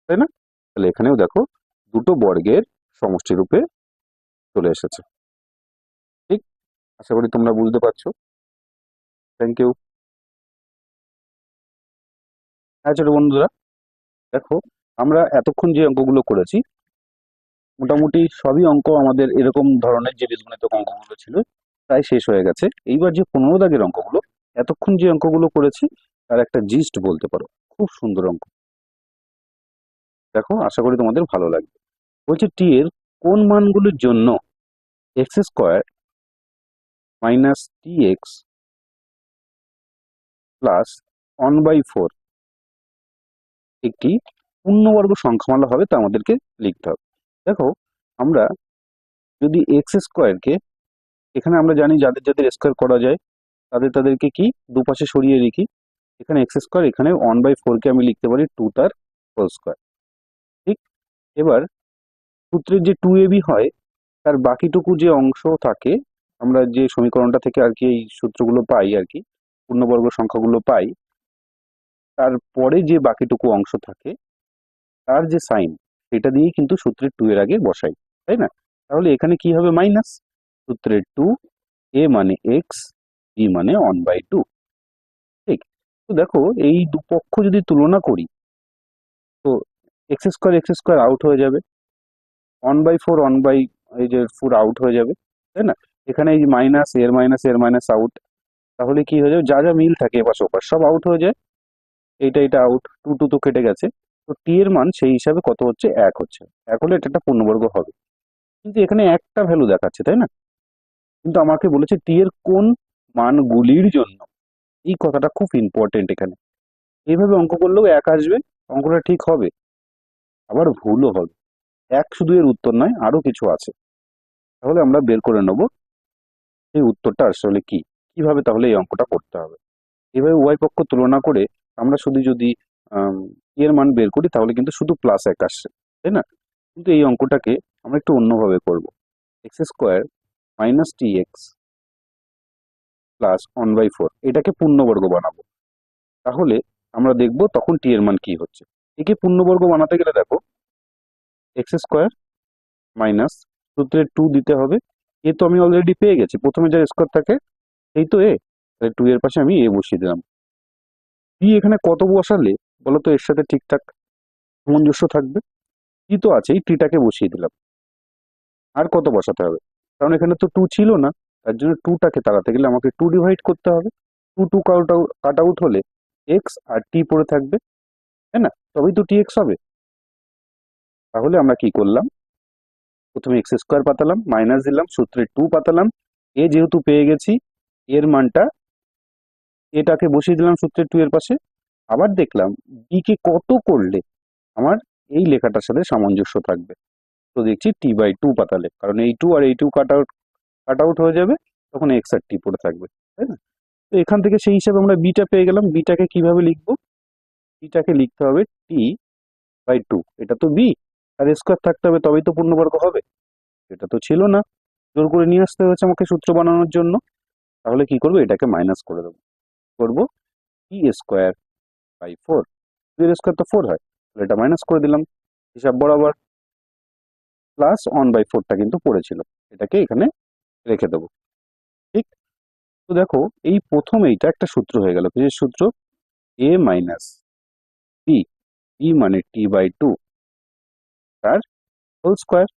তাই না? তাহলে এখানেও দেখো দুটো বর্গের সমষ্টি রূপে চলে এসেছে। ঠিক, আশা করি তোমরা বুঝতে পারছো। Thank you. হ্যাঁ ছোট বন্ধুরা, দেখো আমরা এতক্ষণ যে অঙ্কগুলো করেছি, মোটামুটি সবই অঙ্ক আমাদের এরকম ধরনের যে বীজগণিত অঙ্কগুলো ছিল প্রায় শেষ হয়ে গেছে। এইবার যে 15 দাগের অঙ্কগুলো, এতক্ষণ যে অঙ্কগুলো করেছি তার একটা জিস্ট বলতে পারো, খুব সুন্দর অঙ্ক। দেখো আশা করি তোমাদের ভালো লাগবে। বলছে টি এর কোন মানগুলির জন্য x square minus T X plus 1/4 একটি পূর্ণবর্গ সংখ্যামালা হবে তা আমাদেরকে লিখতে হবে। দেখো, আমরা যদি এক্স স্কোয়ারকে, এখানে আমরা জানি যাদের যাদের স্কোয়ার করা যায় তাদের তাদেরকে কি দুপাশে সরিয়ে রেখি, এখানে এক্স স্কোয়ার, এখানে 1/4 কে আমি লিখতে পারি টু তার হোল স্কোয়ার। ঠিক, এবার সূত্রের যে টু এবি হয় তার বাকিটুকু যে অংশ থাকে, আমরা যে সমীকরণটা থেকে আর কি এই সূত্রগুলো পাই আর কি, পূর্ণবর্গ সংখ্যাগুলো পাই, তারপরে যে বাকিটুকু অংশ থাকে তার যে সাইন, সেটা দিয়েই কিন্তু সূত্রের টু এর আগে বসাই, তাই না? তাহলে এখানে কি হবে? মাইনাস সূত্রের টু, এ মানে এক্স, বি মানে 1/2। ঠিক, তো দেখো এই দুপক্ষ যদি তুলনা করি, তো এক্স স্কোয়ার আউট হয়ে যাবে, 1/4 এই যে 4 আউট হয়ে যাবে, তাই না? এখানে এই মাইনাস এর মাইনাস এর মাইনাস আউট, তাহলে কি হয়ে যাবে? যা যা মিল থাকে এপাশ ওপাশ সব আউট হয়ে যায়। এইটা এটা আউট, টু টু তো কেটে গেছে। তো টি এর মান সেই হিসাবে কত হচ্ছে? 1 হচ্ছে। 1 হলে এটা একটা পূর্ণবর্গ হবে, কিন্তু এখানে একটা ভ্যালু দেখাচ্ছে, তাই না? কিন্তু আমাকে বলেছে টি এর কোন মানগুলির জন্য, এই কথাটা খুব ইম্পর্টেন্ট এখানে। এইভাবে অঙ্ক করলেও 1 আসবে, অঙ্কটা ঠিক হবে, আবার ভুলও হবে। 1 শুধু এর উত্তর নয়, আরো কিছু আছে। তাহলে আমরা বের করে নেব এই উত্তরটা আসলে কি, কিভাবে তাহলে এই অঙ্কটা করতে হবে। এভাবে উভয় পক্ষ তুলনা করে আমরা শুধু যদি এর মান বের করি তাহলে কিন্তু শুধু প্লাস 1 আসছে, তাই না? কিন্তু এই অঙ্কটাকে আমরা একটু অন্যভাবে করব। X square minus T X plus 1/4 এটাকে পূর্ণবর্গ বানাবো। তাহলে আমরা দেখব তখন টি এর মান কি হচ্ছে। একে পূর্ণবর্গ বানাতে গেলে দেখো, এক্স স্কোয়ার মাইনাস সূত্রে 2 দিতে হবে। এ তো আমি অলরেডি পেয়ে গেছি, প্রথমে যার স্কোয়ার থাকে এই তো এ, তাহলে 2 এর পাশে আমি এ বসিয়ে দিলাম। বি এখানে কত বসালে বলো তো এর সাথে ঠিকঠাক সামঞ্জস্য থাকবে? টি তো আছে, এই টিটাকে বসিয়ে দিলাম। আর কত বসাতে হবে? কারণ এখানে তো 2 ছিল না, তার জন্য 2টাকে তাড়াতে গেলে আমাকে 2 ডিভাইড করতে হবে। 2 কাট আউট হলে এক্স আর টি পড়ে থাকবে, তাই না? তবেই তো টি এক্স হবে। তাহলে আমরা কি করলাম? প্রথমে এক্স স্কোয়ার পাতালাম, মাইনাস দিলাম, সূত্রে 2 পাতালাম, এ যেহেতু পেয়ে গেছি, এর মানটা, এটাকে বসিয়ে দিলাম সূত্রে 2 এর পাশে, আবার দেখলাম বি কে কত করলে আমার এই লেখাটার সাথে সামঞ্জস্য থাকবে। তো দেখছি t/2 পাতালে, কারণ এই 2 আর এই 2 কাট আউট হয়ে যাবে, তখন এক্স আর টি পড়ে থাকবে, তাই না? তো এখান থেকে সেই হিসাবে আমরা বিটা পেয়ে গেলাম। বিটাকে কিভাবে লিখবো? বিটাকে লিখতে হবে t/2। এটা তো বি, আর স্কোয়ার থাকতে হবে, তবেই তো পূর্ণবর্গ হবে। এটা তো ছিল না, জোর করে নিয়ে আসতে হয়েছে আমাকে সূত্র বানানোর জন্য। তাহলে কি করবো? এটাকে মাইনাস করে দেবো, করবো t²/4। 2 এর স্কোয়ার তো 4 হয়, তাহলে এটা মাইনাস করে দিলাম হিসাব বরাবর। প্লাস 1/4টা কিন্তু পড়েছিল, এটাকে এখানে রেখে দেবো। ঠিক। তো দেখো এই প্রথম এইটা একটা সূত্র হয়ে গেল, কিসের সূত্র? a মাইনাস বি, বি মানে t/2 তার হোল স্কোয়ার।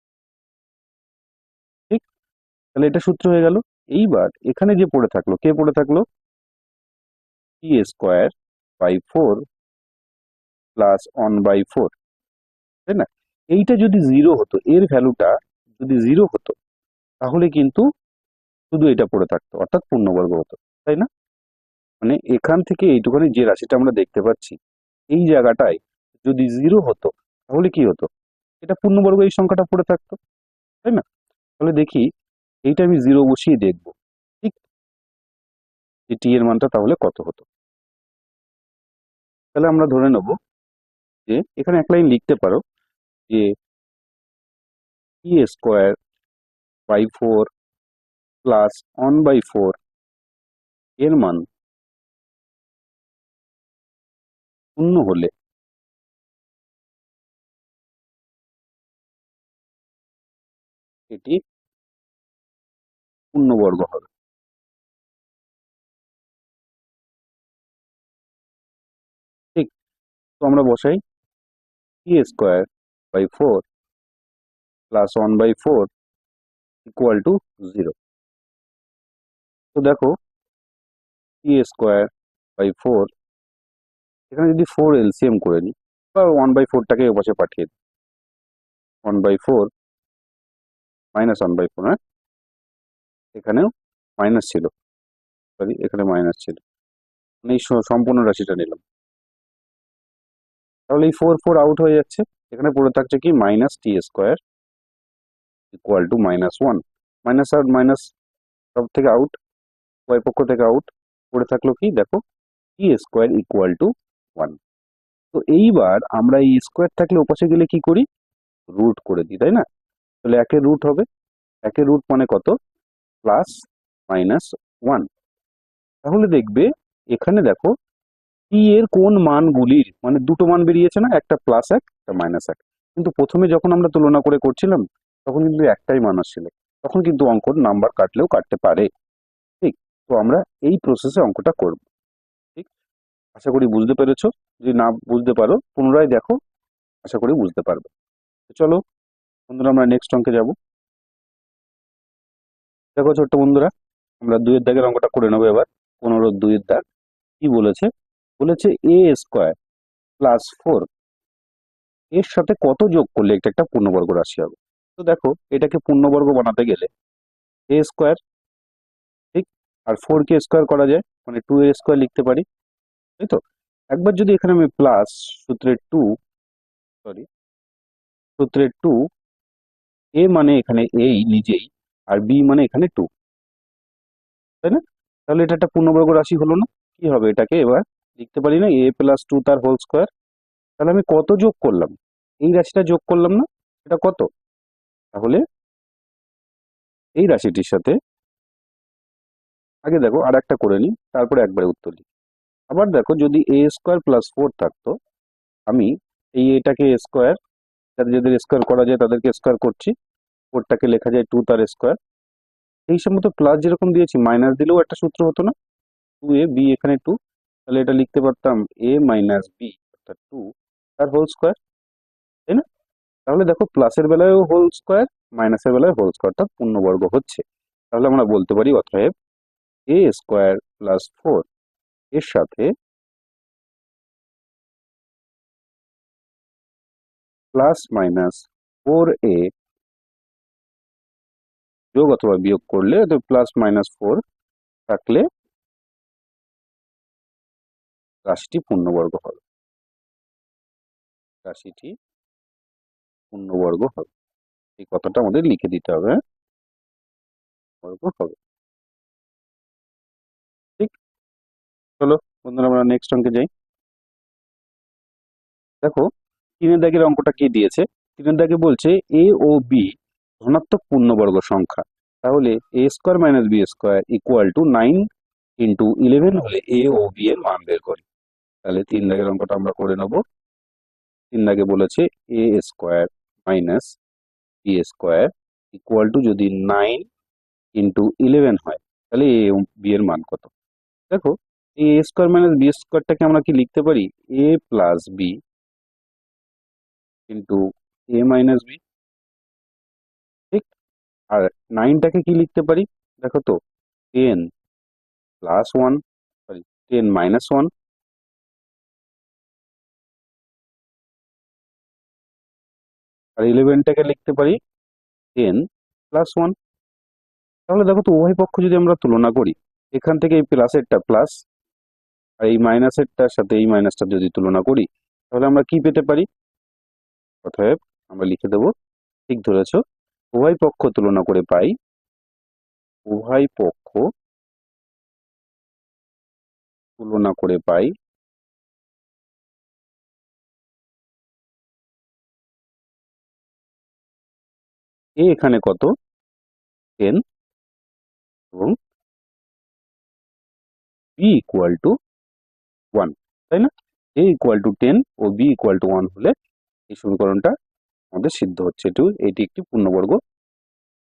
ঠিক। তাহলে এটা সূত্র হয়ে গেল। এইবার এখানে যে পড়ে থাকলো, কে পড়ে থাকলো? t²/4 প্লাস 1/4, তাই না? এইটা যদি জিরো হতো, এর ভ্যালুটা যদি জিরো হতো, তাহলে কিন্তু শুধু এটা পড়ে থাকতো, অর্থাৎ পূর্ণবর্গ হতো, তাই না? মানে এখান থেকে এইটুখানি যে রাশিটা আমরা দেখতে পাচ্ছি, এই জায়গাটায় যদি জিরো হতো, তাহলে কি হতো? এটা পূর্ণবর্গ এই সংখ্যাটা পড়ে থাকতো, তাই না? তাহলে দেখি এইটা আমি জিরো বসিয়ে দেখবো, ঠিক, যে টি এর মানটা তাহলে কত হতো। তাহলে আমরা ধরে নেব যে এখানে এক লাইন লিখতে পারো যে t²/4 প্লাস 1/4 এর মান শূন্য হলে এটি পূর্ণবর্গ হবে। ঠিক। তো আমরা বসাই t²/4 প্লাস 1/4 ইকুয়াল টু 0। তো দেখো t²/4, এখানে যদি 4 এলসিএম করে নিই, বা 1/4টাকে এপাশে পাঠিয়ে দিই, 1/4 মাইনাস 1/4, হ্যাঁ, এখানেও মাইনাস ছিল, সরি এখানে মাইনাস ছিল, মানে এই সম্পূর্ণ রাশিটা নিলাম। তাহলে এই 4 আউট হয়ে যাচ্ছে, এখানে পড়ে থাকছে কি? -t² equal to -1। মাইনাস আর মাইনাস সব থেকে আউট, উভয় পক্ষ থেকে আউট, পড়ে থাকলো কি? দেখো t² ইকুয়াল টু 1। তো এইবার আমরা এই স্কোয়ার থাকলে ওপাশে গেলে কি করি? রুট করে দিই, তাই না? তাহলে একের রুট হবে, একের রুট মানে কত? +-1। তাহলে দেখবে এখানে দেখো টি এর কোন মানগুলির, মানে দুটো মান বেরিয়েছে না, একটা +1 একটা -1। কিন্তু প্রথমে যখন আমরা তুলনা করে করছিলাম, তখন কিন্তু একটাই মান আসছিল, তখন কিন্তু অঙ্কর নাম্বার কাটলেও কাটতে পারে। ঠিক। তো আমরা এই প্রসেসে অঙ্কটা করব। ঠিক। আশা করি বুঝতে পেরেছো। যদি না বুঝতে পারো পুনরায় দেখো, আশা করি বুঝতে পারবে। তো চলো বন্ধুরা, আমরা নেক্সট অঙ্কে যাব। দেখো ছোট্ট বন্ধুরা, আমরা 2 এর দাগের অঙ্কটা করে নেবো এবার। 15-2 এর দাগ কি বলেছে? বলেছে a² + 4 এর সাথে কত যোগ করলে এটা একটা পূর্ণবর্গ রাশি হবে। তো দেখো এটাকে পূর্ণবর্গ বানাতে গেলে a², ঠিক, আর 4 কে স্কোয়ার করা যায়, মানে 2 এর স্কোয়ার লিখতে পারি, তাই তো? একবার যদি এখানে আমি প্লাস সূত্রের 2, সরি সূত্রের 2, a মানে এখানে এই নিজেই, আর b মানে এখানে 2, তাই না? তাহলে এটা একটা পূর্ণবর্গ রাশি হলো না? কি হবে? এটাকে এবার লিখতে পারি না a+2 তার হোল স্কোয়ার। তাহলে আমি কত যোগ করলাম? এই রাশিটা যোগ করলাম না? এটা কত? তাহলে এই রাশিটির সাথে আগে দেখো আর একটা করে নিই, তারপরে একবারে উত্তর লিখি। আবার দেখো যদি a² + 4 থাকতো, আমি এই এটাকে স্কোয়ার, যাদের স্কোয়ার করা যায় তাদেরকে স্কোয়ার করছি, 4টাকে লেখা যায় 2 তার স্কোয়ার। এই সময় তো প্লাস যেরকম দিয়েছি, মাইনাস দিলেও একটা সূত্র হতো না? 2a, b এখানে 2, তাহলে এটা লিখতে পারতাম a - b অর্থাৎ 2 তার হোল স্কোয়ার, তাই না? তাহলে দেখো প্লাসের বেলায়ও হোল স্কোয়ার, মাইনাসের বেলায় হোল স্কোয়ার, অর্থাৎ পূর্ণবর্গ হচ্ছে। তাহলে আমরা বলতে পারি অতএব a² + 4 এর সাথে +-4a যোগ অথবা বিয়োগ করলে, অর্থাৎ +-4 থাকলে রাশিটি পূর্ণবর্গ হবে, রাশিটি পূর্ণবর্গ হবে। এই কথাটা আমাদের লিখে দিতে হবে, হ্যাঁ? বর্গ হবে। ঠিক, চলো বন্ধুরা আমরা নেক্সট অঙ্কে যাই। দেখো 3 দাগের অঙ্কটা কি দিয়েছে। 3 দাগে বলছে এ ও বি ধনাত্মক পূর্ণবর্গ সংখ্যা, তাহলে A square minus B square equal to 9 into 11 হলে এ ও বি এর মান বের করি। তাহলে 3 দাগের অঙ্কটা আমরা করে নেব। 3 দাগে বলেছে A square minus B square equal to যদি 9 ইন্টু 11 হয়, তাহলে এ ও বি এর মান কত। দেখো এ স্কোয়ার মাইনাস বি স্কোয়ারটাকে আমরা কি লিখতে পারি, এ প্লাস বি ইন্টু এ মাইনাস বি। ঠিক, আর 9টাকে কি লিখতে পারি, দেখো তো 10 প্লাস 1, সরি 10 মাইনাস 1, আর 11টাকে লিখতে পারি 10 প্লাস 1। তাহলে দেখো তো উভয় পক্ষ যদি আমরা তুলনা করি, এখান থেকে এই প্লাসেরটা প্লাস আর এই মাইনাসেরটার সাথে এই মাইনাসটা যদি তুলনা করি, তাহলে আমরা কি পেতে পারি। অতএব আমরা লিখে দেবো, ঠিক ধরেছ, উভয় পক্ষ তুলনা করে পাই, উভয় পক্ষ তুলনা করে পাই এ এখানে কত, 10, এবং বি ইকুয়াল টু 1, তাই না। এ ইকুয়াল টু 10 ও বি ইকুয়াল টু 1 হলে এই সমীকরণটা আমাদের সিদ্ধ হচ্ছে। এটি একটি পূর্ণবর্গ,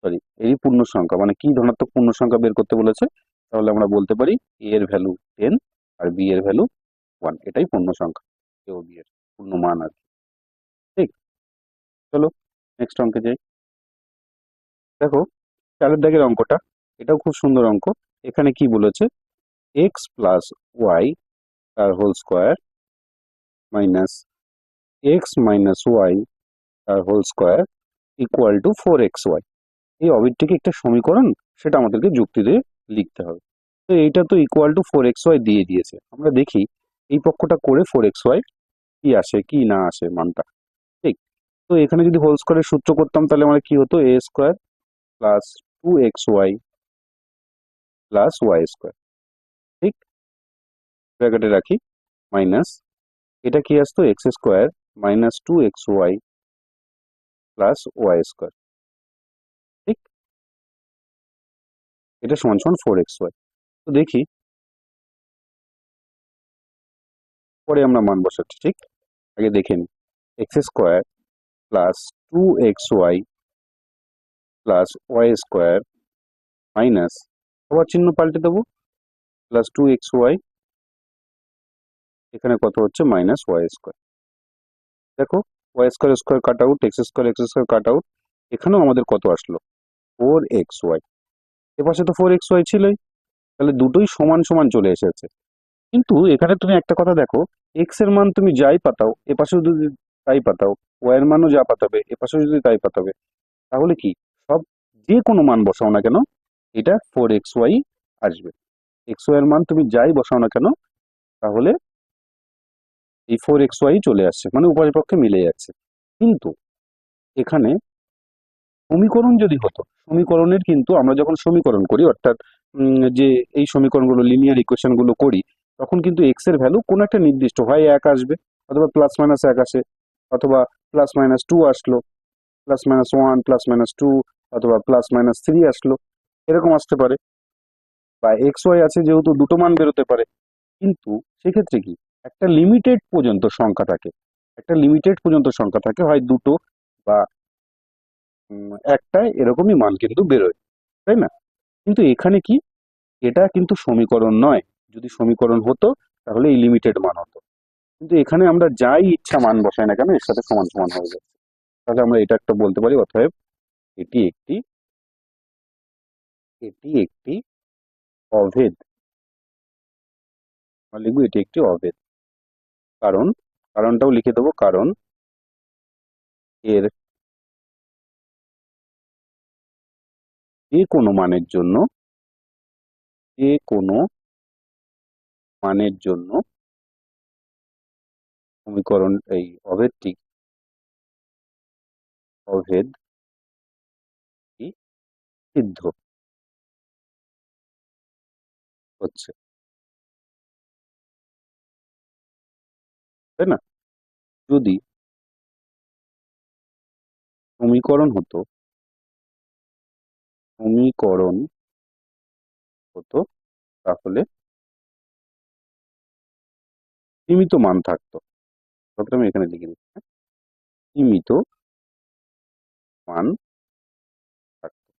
সরি এই পূর্ণ সংখ্যা, মানে কি ধনাত্মক পূর্ণ সংখ্যা বের করতে বলেছে, তাহলে আমরা বলতে পারি এ এর ভ্যালু 10 আর বি এর ভ্যালু 1, এটাই পূর্ণ সংখ্যা, এ ও বি এর পূর্ণ মান আর কি। ঠিক, চলো নেক্সট অঙ্কে যাই। দেখো 4 দাগের অঙ্কটা, এটাও খুব সুন্দর অঙ্ক। এখানে কি বলেছে, এক্স প্লাস ওয়াই তার whole square minus X minus Y তার whole square equal to 4xy। এই অবিরটিকে একটা সমীকরণ, সেটা আমাদেরকে যুক্তি দিয়ে লিখতে হবে। তো এইটা তো ইকুয়াল টু 4xy দিয়ে দিয়েছে, আমরা দেখি এই পক্ষটা করে 4xy কি আসে কি না আসে মানটা। ঠিক, তো এখানে যদি হোল স্কোয়ারের সূত্র করতাম, তাহলে আমার কি হতো, A square plus 2xy plus Y square. ঠিক, ব্র্যাকেটে রাখি, মাইনাস এটা কি আসতো, X square minus 2xy plus Y square. ঠিক, এটা সমান সমান 4xy। তো দেখি, পরে আমরা মান বসাচ্ছি। ঠিক, আগে দেখে নিই, x square plus 2xy plus Y square minus, আবার চিহ্ন পাল্টে দেবো, প্লাস 2xy, এখানে কত হচ্ছে, মাইনাস ওয়াই স্কোয়ার। দেখো y square square cut out, x square cut out, এখানেও আমাদের কত আসলো, 4xy। এপাশে তো 4xy ছিলই, তাহলে দুটোই সমান সমান চলে এসেছে। কিন্তু এখানে তুমি একটা কথা দেখো, এক্স এর মান তুমি যাই পাতাও এপাশেও যদি তাই পাতাও, ওয়াই এর মানও যা পাতাবে এপাশেও যদি তাই পাতাবে, তাহলে কি সব যে কোনো মান বসাও না কেন, এটা 4xy আসবে। এক্স ওয়াই এর মান তুমি যাই বসাও না কেন, তাহলে এই 4xy চলে আসছে, মানে উভয় পক্ষে মিলে যাচ্ছে। কিন্তু এখানে সমীকরণ যদি হতো, সমীকরণের কিন্তু আমরা যখন সমীকরণ করি, অর্থাৎ যে এই সমীকরণগুলো লিনিয়ার ইকুয়েশন গুলো করি, তখন কিন্তু এক্স এর ভ্যালু কোনো একটা নির্দিষ্ট হয় 1 আসবে, অথবা প্লাস মাইনাস 1 আসে, অথবা প্লাস মাইনাস 2 আসলো, প্লাস মাইনাস 1 প্লাস মাইনাস 2, অথবা প্লাস মাইনাস 3 আসলো, এরকম আসতে পারে। বা এক্স ওয়াই আছে যেহেতু দুটো মান বেরোতে পারে। কিন্তু সেক্ষেত্রে কি, একটা লিমিটেড পর্যন্ত সংখ্যা থাকে, একটা লিমিটেড পর্যন্ত সংখ্যা থাকে, হয় দুটো বা একটা, এরকমই মান কিন্তু বেরোয়, তাই না। কিন্তু এখানে কি, এটা কিন্তু সমীকরণ নয়। যদি সমীকরণ হতো, তাহলে এই লিমিটেড মান হতো। কিন্তু এখানে আমরা যাই ইচ্ছা মান বসাই না কেন, এর সাথে সমান সমান হয়ে যাচ্ছে। তাহলে আমরা এটা একটা বলতে পারি, অতএব এটি একটি এটি একটি অভেদ। আমরা লিখবো এটি একটি অভেদ। কারণ, কারণটাও লিখে দেবো, কারণ এর যে কোনো মানের জন্য, যে কোনো মানের জন্য সমীকরণ এই অভেদটি সিদ্ধ হচ্ছে, তাই না? যদি সমীকরণ হতো সমীকরণ হতো তাহলে সীমিত মান থাকতো। কথাটা আমি এখানে লিখে দিচ্ছি, হ্যাঁ? সীমিত মান থাকতো,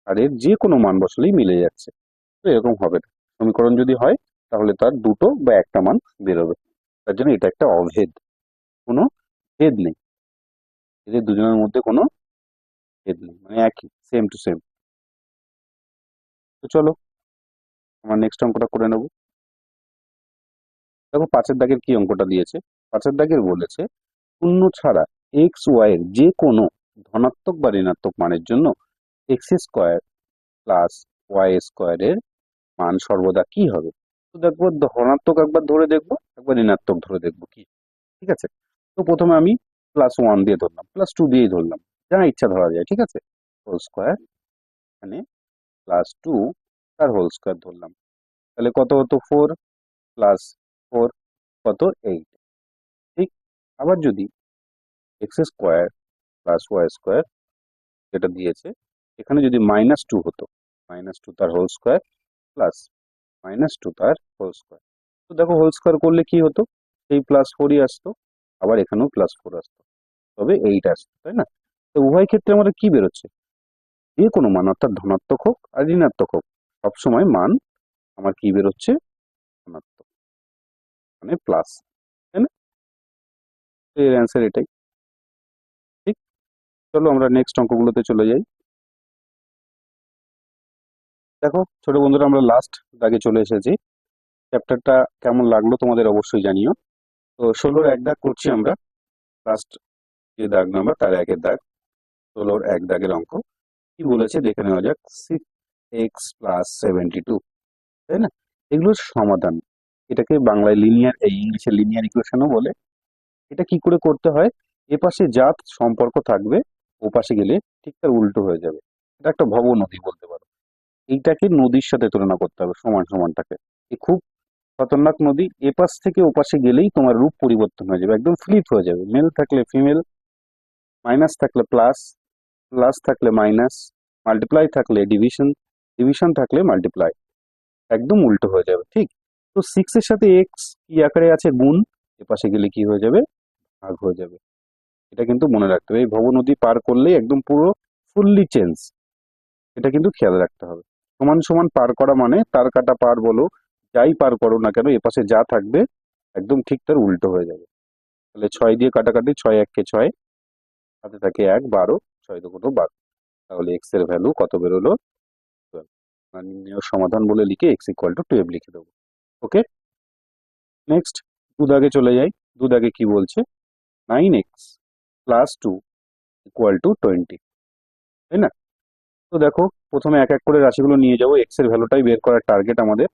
আর এর যে কোনো মান বসালেই মিলে যাচ্ছে। তো এরকম হবে না। সমীকরণ যদি হয় তাহলে তার দুটো বা একটা মান বেরোবে। তার জন্য এটা একটা অভেদ, কোনো ভেদ নেই, এদের দুজনের মধ্যে কোনো ভেদ নেই, মানে একই, সেম টু সেম। তো চলো আমরা নেক্সট অঙ্কটা করে নেবো। দেখো 5-এর দাগের কি অঙ্কটা দিয়েছে। 5-এর দাগের বলেছে শূন্য ছাড়া এক্স ওয়াই এর যে কোনো ধনাত্মক বা ঋণাত্মক মানের জন্য এক্স স্কোয়ার প্লাস ওয়াই স্কোয়ারের মান সর্বদা কি হবে। তো দেখবো ধনাত্মক একবার ধরে দেখবো, একবার ঋণাত্মক ধরে দেখবো কি, ঠিক আছে? তো প্রথমে আমি +1 দিয়ে ধরলাম, +2 দিয়েই ধরলাম, যা ইচ্ছা ধরা যায়, ঠিক আছে? হোল স্কোয়ার, মানে +2 তার হোল স্কোয়ার ধরলাম, তাহলে কত হতো 4 + 4 কত 8, ঠিক? আবার যদি x square plus Y square যেটা দিয়েছে, এখানে যদি -2 হতো, -2 তার হোল স্কোয়ার প্লাস -2 তার হোল স্কোয়ার, তো দেখো হোল স্কোয়ার করলে কি হতো, সেই +4ই আসতো, আবার এখানেও +4 আসতো, তবে 8 আসতো, তাই না? তো উভয় ক্ষেত্রে আমাদের কি বেরোচ্ছে, যে কোনো মান অর্থাৎ ধনাত্মক হোক আর ঋণাত্মক হোক সবসময় মান আমার কি বেরোচ্ছে, ধনাত্মক, মানে প্লাস, তাই না? তো এর অ্যান্সার এটাই, ঠিক? চলো আমরা নেক্সট অঙ্কগুলোতে চলে যাই। দেখো ছোট বন্ধুরা, আমরা লাস্ট দাগে চলে এসেছি। চ্যাপ্টারটা কেমন লাগলো তোমাদের অবশ্যই জানিও। তো 16-র 1 দাগ করছি আমরা, লাস্ট যে দাগ নাম্বার তার 1-এর দাগ, 16-র 1 দাগের অঙ্ক কি বলেছে দেখে নেওয়া যাক। 6x + 72, তাই না? এগুলোর সমাধান, এটাকে বাংলায় লিনিয়ার, এই ইংলিশে লিনিয়ার ইকুয়েশনও বলে। এটা কি করে করতে হয়, এ পাশে যা সম্পর্ক থাকবে ও পাশে গেলে ঠিক তার উল্টো হয়ে যাবে। এটা একটা ভব নদী বলতে পারো, এইটাকে নদীর সাথে তুলনা করতে হবে, সমান সমানটাকে। এ খুব খতরনাক নদী, এপাশ থেকে ওপাশে গেলেই তোমার রূপ পরিবর্তন হয়ে যাবে, একদম ফ্লিপ হয়ে যাবে। মেল থাকলে ফিমেল, মাইনাস থাকলে প্লাস, প্লাস থাকলে মাইনাস, মাল্টিপ্লাই থাকলে ডিভিশন, ডিভিশন থাকলে মাল্টিপ্লাই, একদম উল্টো হয়ে যাবে, ঠিক? তো 6-এর সাথে এক্স কি আকারে আছে, গুণ, এপাশে গেলে কি হয়ে যাবে, ভাগ হয়ে যাবে। এটা কিন্তু মনে রাখতে হবে, এই ভব নদী পার করলেই একদম পুরো ফুললি চেঞ্জ, এটা কিন্তু খেয়াল রাখতে হবে। সমান সমান পার করা মানে তার কাটা পার বলো, যাই পার করো না কেন এপাশে যা থাকবে একদম ঠিক তার উল্টো হয়ে যাবে। তাহলে 6 দিয়ে কাটাকাটি, 6 1 6, হাতে থাকে 1, 12, 6 2 12, তাহলে এক্স এর ভ্যালু কত বেরোলো, 12। মানে নির্ণেয় সমাধান বলে লিখে x = 12 লিখে দেবো। ওকে, নেক্সট দুদাগে চলে যাই। দুদাগে কি বলছে, 9x + 2 = 20, তাই না? তো দেখো প্রথমে এক এক করে রাশিগুলো নিয়ে যাবো, এক্স এর ভ্যালুটাই বের করার টার্গেট আমাদের।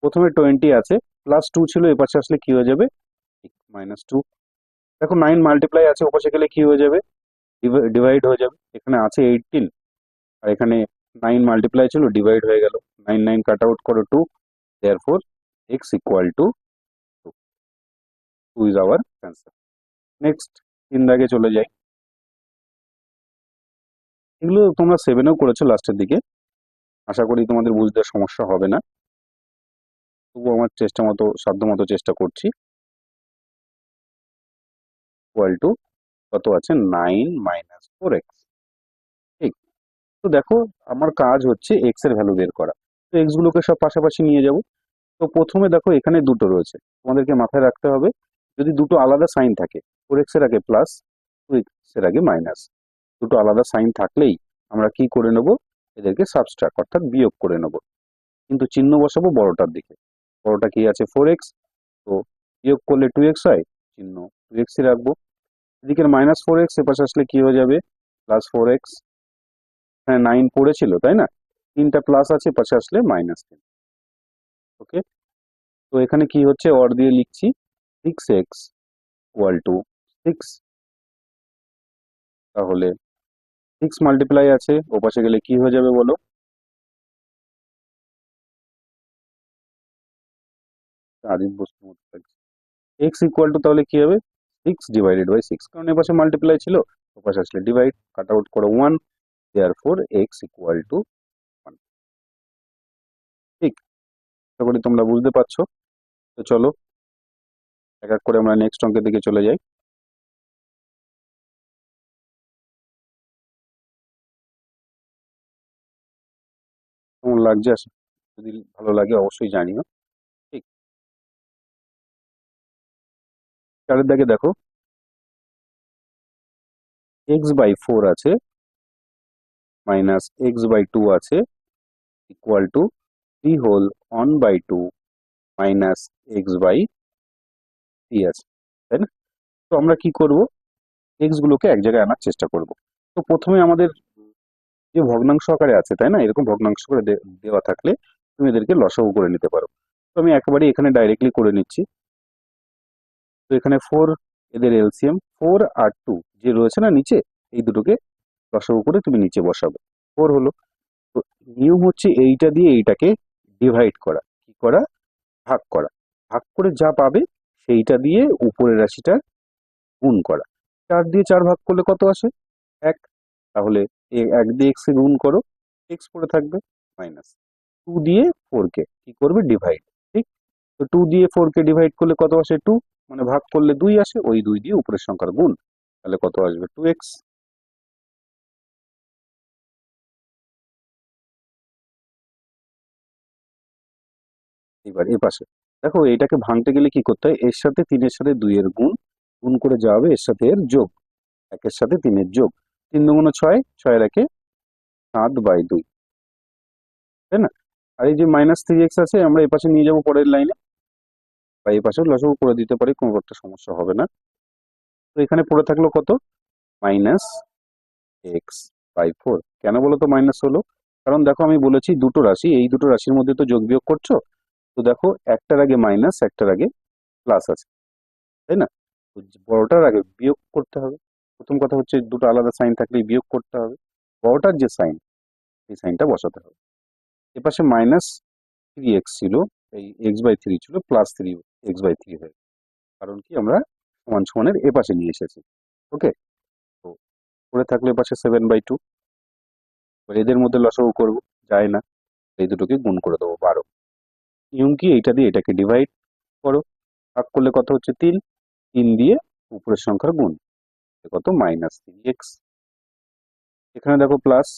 প্রথমে 20 আছে, +2 ছিল, এপাশে আসলে কি হয়ে যাবে, -2। দেখো 9 মাল্টিপ্লাই আছে, ওপাশে গেলে কি হয়ে যাবে, ডিভাইড হয়ে যাবে। এখানে আছে 18, আর এখানে 9 মাল্টিপ্লাই ছিল, ডিভাইড হয়ে গেল, 9 9 কাট আউট করো 2, therefore x = 2, 2 is our answer. Next 3 দাগে চলে যাই। এগুলো তোমরা 7-এও করেছো লাস্টের দিকে, আশা করি তোমাদের বুঝতে সমস্যা হবে না, তবু আমার চেষ্টা মতো, সাধ্য মতো চেষ্টা করছি। ইকুয়াল টু কত আছে, 9 - 4x, ঠিক? তো দেখো আমার কাজ হচ্ছে এক্স এর ভ্যালু বের করা, তো এক্স গুলোকে সব পাশাপাশি নিয়ে যাব। তো প্রথমে দেখো এখানে দুটো রয়েছে, তোমাদেরকে মাথায় রাখতে হবে, যদি দুটো আলাদা সাইন থাকে, 4x এর আগে প্লাস, 2x এর আগে মাইনাস, দুটো আলাদা সাইন থাকলেই আমরা কি করে নেব, এদেরকে সাবস্ট্রাক্ট অর্থাৎ বিয়োগ করে নেব, কিন্তু চিহ্ন বসাবো বড়টার দিকে। বড়টা কি আছে, 4x, তো বিয়োগ করলে 2x হয়, চিহ্ন 2x ই রাখবো। এদিকের -4x এপাশে আসলে কি হয়ে যাবে, +4x, হ্যাঁ 9 পড়েছিল তাই না, তিনটা প্লাস আছে, পাশে আসলে -3। ওকে, তো এখানে কি হচ্ছে, অর দিয়ে লিখছি, 6x ইকুয়াল টু 6, তাহলে 6 মাল্টিপ্লাই আছে, ওপাশে গেলে কি হয়ে যাবে বলো? আদিম বস্তুর মতো লাগছে। x ইকুয়াল টু তাহলে কি হবে? 6/6, কারণ এপাশে মাল্টিপ্লাই ছিল, ওপাশে আসলে ডিভাইড, কাট আউট করো 1, দেয়ারফর x ইকুয়াল টু 1। ঠিক, আশা করি তোমরা বুঝতে পারছো। তো চলো এক এক করে আমরা নেক্সট অঙ্কের দিকে চলে যাই। কেমন লাগছে আসে, যদি ভালো লাগে অবশ্যই জানিও। ঠিক, চারের দিকে দেখো x/4 আছে, মাইনাস x/2 আছে, equal to 3 whole 1/2 minus x/3 আছে, তাই না? তো আমরা কি করব, এক্স গুলোকে এক জায়গায় আনার চেষ্টা করব। তো প্রথমে আমাদের যে ভগ্নাংশ আকারে আছে, তাই না, এরকম ভগ্নাংশ করে দেওয়া থাকলে তুমি এদেরকে লসাগু করে নিতে পারো। তো আমি একেবারে এখানে ডাইরেক্টলি করে নিচ্ছি। তো এখানে 4, এদের এলসিএম 4 আর 2 যে রয়েছে না নিচে, এই দুটোকে লসাগু করে তুমি নিচে বসাবে। 4 হলো। তো নিয়ম হচ্ছে এইটা দিয়ে এইটাকে ডিভাইড করা, কি করা, ভাগ করা। ভাগ করে যা পাবে সেইটা দিয়ে উপরের রাশিটা গুণ করা। 4 দিয়ে 4 ভাগ করলে কত আসে? 1। তাহলে 1 দিয়ে এক্স এ গুণ করো, এক্স পড়ে থাকবে, মাইনাস 2 দিয়ে 4 কে কি করবে, ডিভাইড। ঠিক, তো 2 দিয়ে 4 কে ডিভাইড করলে কত আসে? 2, মানে ভাগ করলে 2 আসে, ওই 2 দিয়ে উপরের সংখ্যার গুণ, তাহলে কত আসবে? 2x। এবার এ পাশে দেখো, এটাকে ভাঙতে গেলে কি করতে হয়, এর সাথে 3-এর সাথে 2 এর গুণ, গুণ করে যা হবে এর সাথে এর যোগ, 1-এর সাথে 3-এর যোগ, 3 দুগুণ 6, 6 একে 7/2, তাই না? আর এই যে -3x আছে, আমরা এ পাশে নিয়ে যাবো পরের লাইনে, বা এই পাশেও লসাগু করে দিতে পারি, কোনো একটা সমস্যা হবে না। তো এখানে পড়ে থাকলো কত? -x/4। কেন বলো তো মাইনাস হলো? কারণ দেখো আমি বলেছি দুটো রাশি, এই দুটো রাশির মধ্যে তো যোগ বিয়োগ করছো। তো দেখো একটার আগে মাইনাস, একটার আগে প্লাস আছে, তাই না? তো বড়টার আগে বিয়োগ করতে হবে। প্রথম কথা হচ্ছে দুটো আলাদা সাইন থাকলে বিয়োগ করতে হবে, বড়টার যে সাইন সেই সাইনটা বসাতে হবে। এপাশে -3x ছিল, এই x/3 ছিল +3x/3 হয়ে, কারণ কি আমরা সমান সমানের এপাশে নিয়ে এসেছি। ওকে, তো পড়ে থাকলে এপাশে 7/2। এবার এদের মধ্যে লসাগু করবো, যায় না, এই দুটোকে গুণ করে দেবো 12। নিয়ম কি, এইটা দিয়ে এটাকে ডিভাইড করো, ভাগ করলে কত হচ্ছে? 3, 3 দিয়ে উপরের সংখ্যার গুণ, কত? -3x। এখানে দেখো প্লাস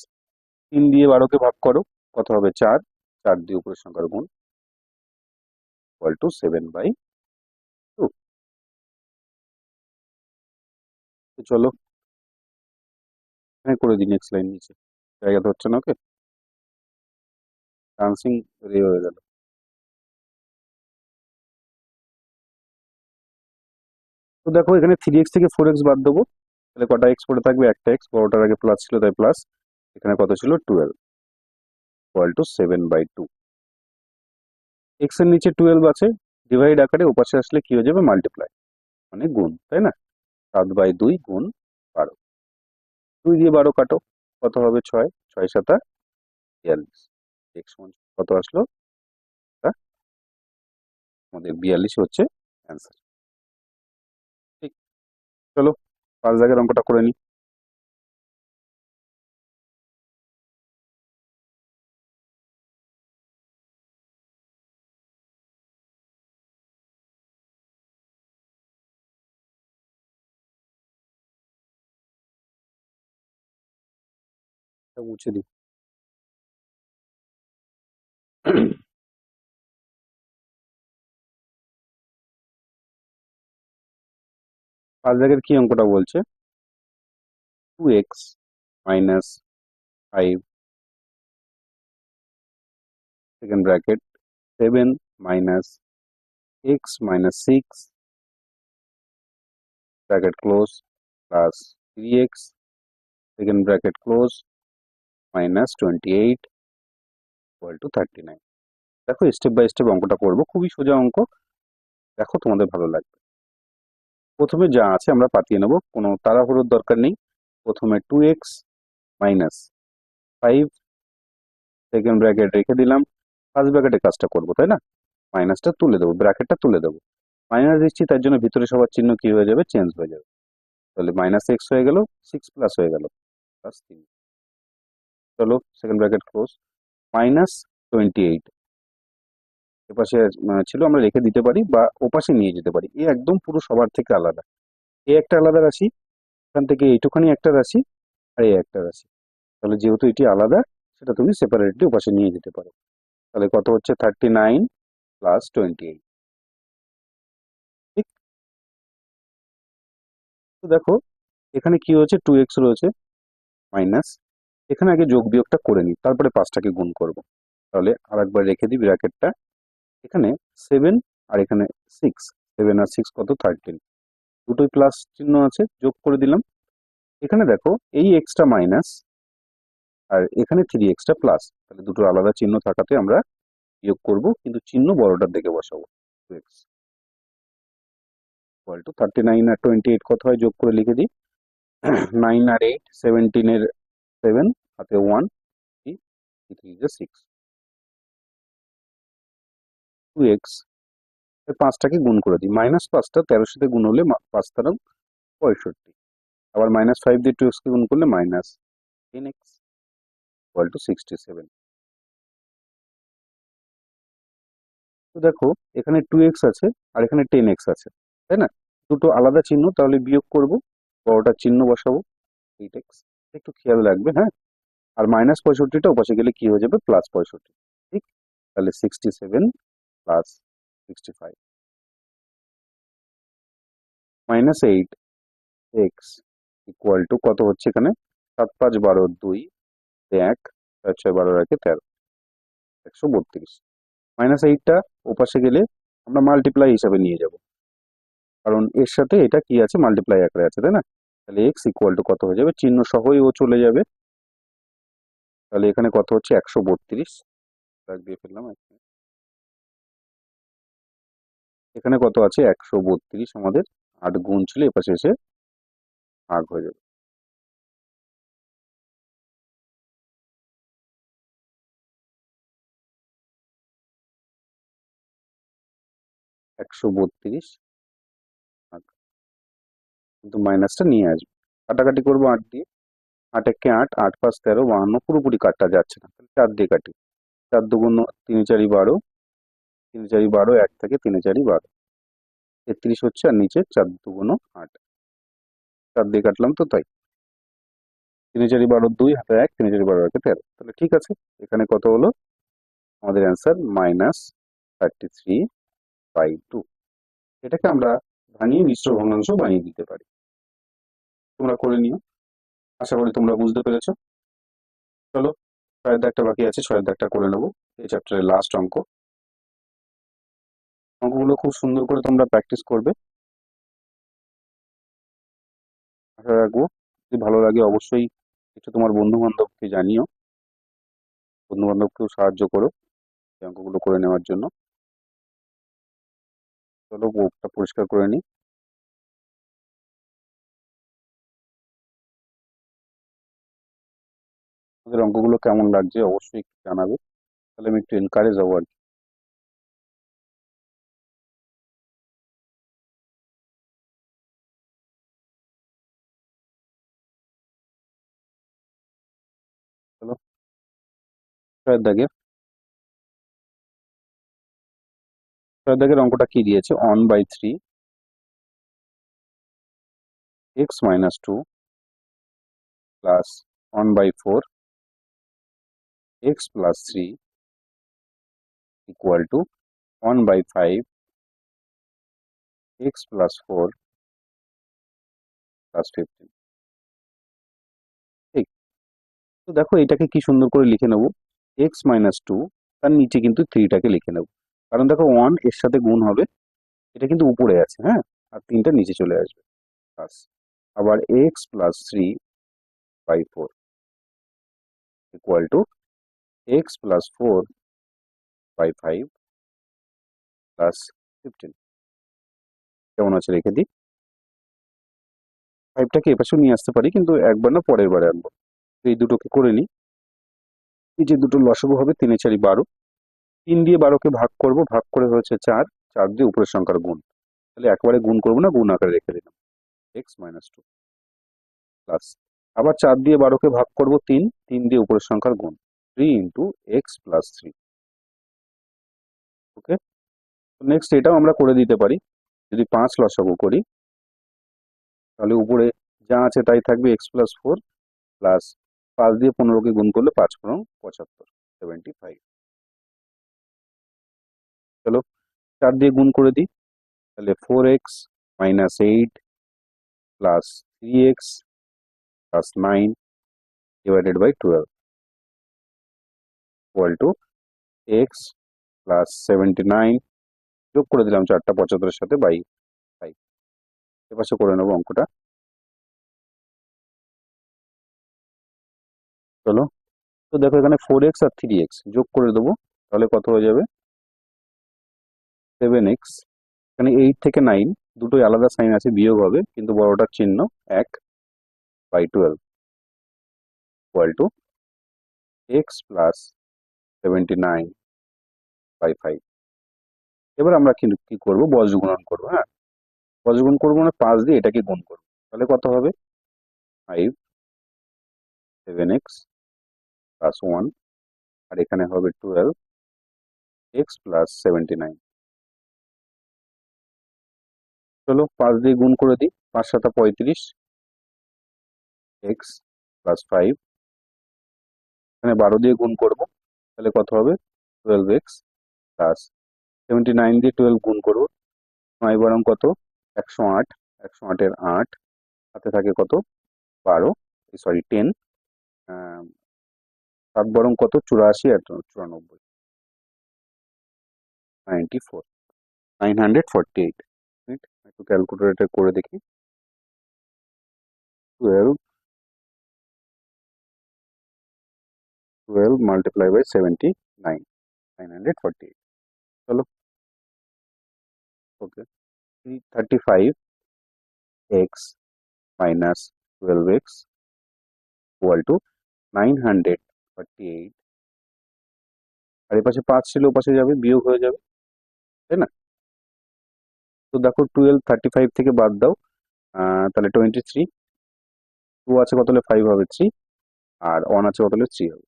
3 দিয়ে 12কে ভাগ করো, কত হবে? 4, 4 দিয়ে উপরের সংখ্যার গুণ, ইকুয়াল টু 7/2। তো চলো এখানে করে দিই, নেক্সট লাইন নিচে জায়গা তো হচ্ছে না। ওকে, ডান্সিং রে হয়ে গেল। তো দেখো এখানে 3x থেকে 4x বাদ দেবো, তাহলে কটা এক্স পড়ে থাকবে? একটা এক্স, বড়টার আগে প্লাস ছিল তাই প্লাস, এখানে কত ছিল? 12, ইকুয়াল টু 7/2। এক্স এর নিচে 12 আছে, ডিভাইড আকারে ওপাশে আসলে কি হয়ে যাবে? মাল্টিপ্লাই, মানে গুণ, তাই না? 7/2 গুণ 12, 2 দিয়ে 12 কাটো, কত হবে? 6, 6 × 7 = 42। এক্স সমান কত আসলো? তা আমাদের 42 হচ্ছে অ্যান্সার। ঠিক, চলো 5 দাগের অঙ্কটা করে নিই। এটা মুছে দিই। 5 দাগের কি অঙ্কটা বলছে? 2x minus 5 second bracket 7 minus x minus 6 bracket close plus 3x second bracket close minus 28 equal to 39। দেখো স্টেপ বাই স্টেপ অঙ্কটা করবো, খুবই সোজা অঙ্ক, দেখো তোমাদের ভালো লাগবে। প্রথমে যা আছে আমরা পাতিয়ে নেব, কোনো তাড়াহুড়োর দরকার নেই। প্রথমে 2x মাইনাস 5, সেকেন্ড ব্র্যাকেট রেখে দিলাম, ফার্স্ট ব্র্যাকেটে কাজটা করবো, তাই না? মাইনাসটা তুলে দেবো, ব্র্যাকেটটা তুলে দেবো। মাইনাস দিচ্ছি তার জন্য ভিতরে সবার চিহ্ন কি হয়ে যাবে, চেঞ্জ হয়ে যাবে। তাহলে মাইনাস এক্স হয়ে গেল, 6 প্লাস হয়ে গেল, প্লাস 3। চলো সেকেন্ড ব্র্যাকেট ক্লোজ। মাইনাস 28 এপাশে ছিল, আমরা রেখে দিতে পারি বা ওপাশে নিয়ে যেতে পারি। এ একদম পুরো সবার থেকে আলাদা। এ একটা আলাদা রাশি, এখান থেকে এইটুখানি একটা রাশি, আর এই একটা রাশি। তাহলে যেহেতু এটি আলাদা, সেটা তুমি সেপারেটলি ওপাশে নিয়ে যেতে পারো। তাহলে কত হচ্ছে, 39 প্লাস 28। ঠিক। তো দেখো এখানে কি হয়েছে, 2x রয়েছে মাইনাস, এখানে আগে যোগ বিয়োগটা করে নিই, তারপরে 5টাকে গুণ করব। তাহলে আর একবার রেখে দিই ব্র্যাকেটটা। এখানে 7 আর এখানে 6, 7 আর 6 কত, 13। দুটোই প্লাস চিহ্ন আছে, যোগ করে দিলাম। এখানে দেখো এই এক্সটা মাইনাস আর এখানে 3xটা প্লাস, তাহলে দুটো আলাদা চিহ্ন থাকাতে আমরা বিয়োগ করব, কিন্তু চিহ্ন বড়টার দিকে বসাবো। 2x ইকুয়াল টু 39 আর 28 কত হয়, যোগ করে লিখে দিই। 9 আর 8, 17 এর 7, হাতে 1, 3, 3 is 6, 2x এর 5টাকে গুণ করে দিই। মাইনাস 5টা 13 সাথে গুণ হলে 5 দ্বারা 65, আবার মাইনাস 5 দিয়ে 2x কে গুণ করলে মাইনাস 10x ইকুয়াল টু 67। তো দেখো এখানে 2x আছে আর এখানে 10x আছে, তাই না? দুটো আলাদা চিহ্ন, তাহলে বিয়োগ করব, বড়টার চিহ্ন বসাবো, 8x। একটু খেয়াল রাখবে, হ্যাঁ। আর মাইনাস 65টা ওপাশে গেলে কি হয়ে যাবে, প্লাস 65। ঠিক। তাহলে 67 plus 65 minus 8x equal to কত হচ্ছে এখানে, 7 5 12 2, 1 4 6 12 রাখে 13, 132। মাইনাস 8টা ওপাশে গেলে আমরা মাল্টিপ্লাই হিসাবে নিয়ে যাব, কারণ এর সাথে এটা কি আছে, মাল্টিপ্লাই আকারে আছে, তাই না? তাহলে এক্স ইকুয়াল টু কত হয়ে যাবে, চিহ্ন সহই ও চলে যাবে। তাহলে এখানে কত হচ্ছে, 132, দাগ দিয়ে ফেললাম। এখানে কত আছে, 132 আমাদের, 8 গুণ ছিল, এপাশে এসে ভাগ হয়ে যাবে। একশো বত্রিশ কিন্তু মাইনাসটা নিয়ে আসবে, কাটাকাটি করবো 8 দিয়ে। 8 একে 8, 8 5 13, 52, পুরোপুরি কাটটা যাচ্ছে না, তাহলে 4 দিয়ে কাটি। 4 দুগুণ 3 4 12, 3 4 12, 1 থেকে 3 4 12, 33 হচ্ছে, আর নিচে 4 দুগুণ 8, 4 দিয়ে কাটলাম তো, তাই 3 4 12 2, হাতে 1, 3 4 12 রাখে 13। তাহলে ঠিক আছে, এখানে কত হলো আমাদের অ্যান্সার, -33/2। এটাকে আমরা ভাঙিয়ে মিশ্র ভগ্নাংশ বানিয়ে দিতে পারি। তোমরা করে নিও, আশা করি তোমরা বুঝতে পেরেছো। চলো, ছয়ের দাগটা বাকি আছে, ছয়ের দাগটা করে নেবো, এই চ্যাপ্টারের লাস্ট অঙ্ক। অঙ্কগুলো খুব সুন্দর করে তোমরা প্র্যাকটিস করবে, আশা রাখবো। যদি ভালো লাগে অবশ্যই একটু তোমার বন্ধু বান্ধবকে জানিও, বন্ধু বান্ধবকেও সাহায্য করো এই অঙ্কগুলো করে নেওয়ার জন্য। চলো বুকটা পরিষ্কার করে নিই। আমাদের অঙ্কগুলো কেমন লাগছে অবশ্যই একটু জানাবে, তাহলে আমি একটু এনকারেজ হবো আর কি। চলো, ছয়ের দাগে, ছয়ের দাগের অঙ্কটা কি দিয়েছে, 1/3 x minus 2 plus 1/4 x plus 3 equal to 1/5 x plus 4 plus 15। ঠিক। তো দেখো এটাকে কি সুন্দর করে লিখে নেবো, x minus 2, তার নিচে কিন্তু 3টাকে লিখে নেবো, কারণ দেখো 1 এর সাথে গুণ হবে, এটা কিন্তু উপরে আছে, হ্যাঁ, আর 3টা নিচে চলে আসবে, প্লাস আবার x plus 3/4 equal to x plus 4/5 plus 15। কেমন আছে রেখে দিই। 5টাকে এপাশেও নিয়ে আসতে পারি, কিন্তু একবার না পরের বারে আনবো। এই দুটোকে করে নিই। এই যে দুটো লসাগু হবে 3 এ 4 12, 3 দিয়ে 12কে ভাগ করব, ভাগ করে হয়েছে 4, 4 দিয়ে উপরের সংখ্যার গুণ, তাহলে একবারে গুণ করবো না, গুণ আকারে রেখে দিলাম x - 2 প্লাস, আবার 4 দিয়ে 12কে ভাগ করব 3, 3 দিয়ে উপরের সংখ্যার গুণ, 3 ইন্টু x প্লাস 3। ওকে, নেক্সট এটাও আমরা করে দিতে পারি। যদি 5 লসাগু করি তাহলে উপরে যা আছে তাই থাকবে, x প্লাস 4 প্লাস 5 দিয়ে 15কে গুণ করলে 5 পনেরো 75, 75। চলো 4 দিয়ে গুণ করে দিই, তাহলে 4x - 8 plus 3x plus 9 divided by 12 equal to x plus 79 যোগ করে দিলাম 4টা 75-এর সাথে বাই 5। এপাশে করে নেবো অঙ্কটা। চলো, তো দেখো এখানে 4x আর 3x যোগ করে দেবো, তাহলে কত হয়ে যাবে 7x। এখানে 8 থেকে 9 দুটোই আলাদা সাইন আছে, বিয়োগ হবে, কিন্তু বড়টার চিহ্ন 1 by 12 equal to x plus 79 by 5। এবার আমরা কিন্তু কি করবো, বজ্রগুণন করবো। হ্যাঁ, বজ্রগুণ করবো না, 5 দিয়ে এটাকে গুণ করবো, তাহলে কত হবে 5 7x প্লাস 1, আর এখানে হবে 12x প্লাস 79। চলো 5 দিয়ে গুণ করে দিই, 5 7 35, x প্লাস 5, এখানে 12 দিয়ে গুণ করব, তাহলে কত হবে 12x প্লাস 79 দিয়ে 12 গুণ করবো, 9 বারং কত 108, 108-এর 8, হাতে থাকে কত 12, সরি 10, 7 বরং কত 84 আর 94, 94, 948। একটু ক্যালকুলেটর করে দেখি, 12 মাল্টিপ্লাই বাই 79, 948। চলো, ওকে, 35x minus 12x equal to 948, আর এপাশে 5 ছিল, ওপাশে যাবে, বিয়োগ হয়ে যাবে, তাই না? তো দেখো 12 35 থেকে বাদ দাও, তাহলে 23, 2 আছে কত হলে 5 হবে 3, আর 1 আছে কত হলে 3 হবে,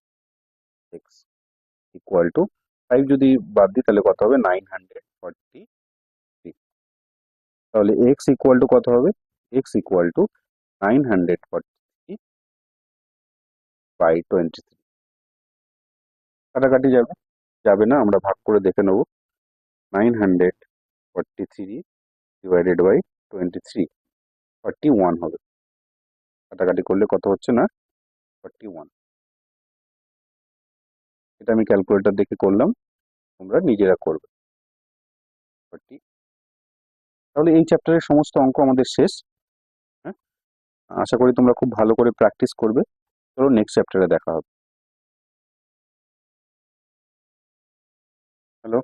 x ইকুয়াল টু 5 যদি বাদ দিই তাহলে কত হবে 943। তাহলে x ইকুয়াল টু কত হবে, x ইকুয়াল টু 943 বাই 23। কাটাকাটি যাবে, যাবে না, আমরা ভাগ করে দেখে নেব, 943 ডিভাইডেড বাই 23, 41 হবে। কাটাকাটি করলে কত হচ্ছে না 41। এটা আমি ক্যালকুলেটর দেখে করলাম, তোমরা নিজেরা করবে। 40। তাহলে এই চ্যাপ্টারের সমস্ত অঙ্ক আমাদের শেষ। হ্যাঁ, আশা করি তোমরা খুব ভালো করে প্র্যাকটিস করবে। চলো নেক্সট চ্যাপ্টারে দেখা হবে। হ্যালো।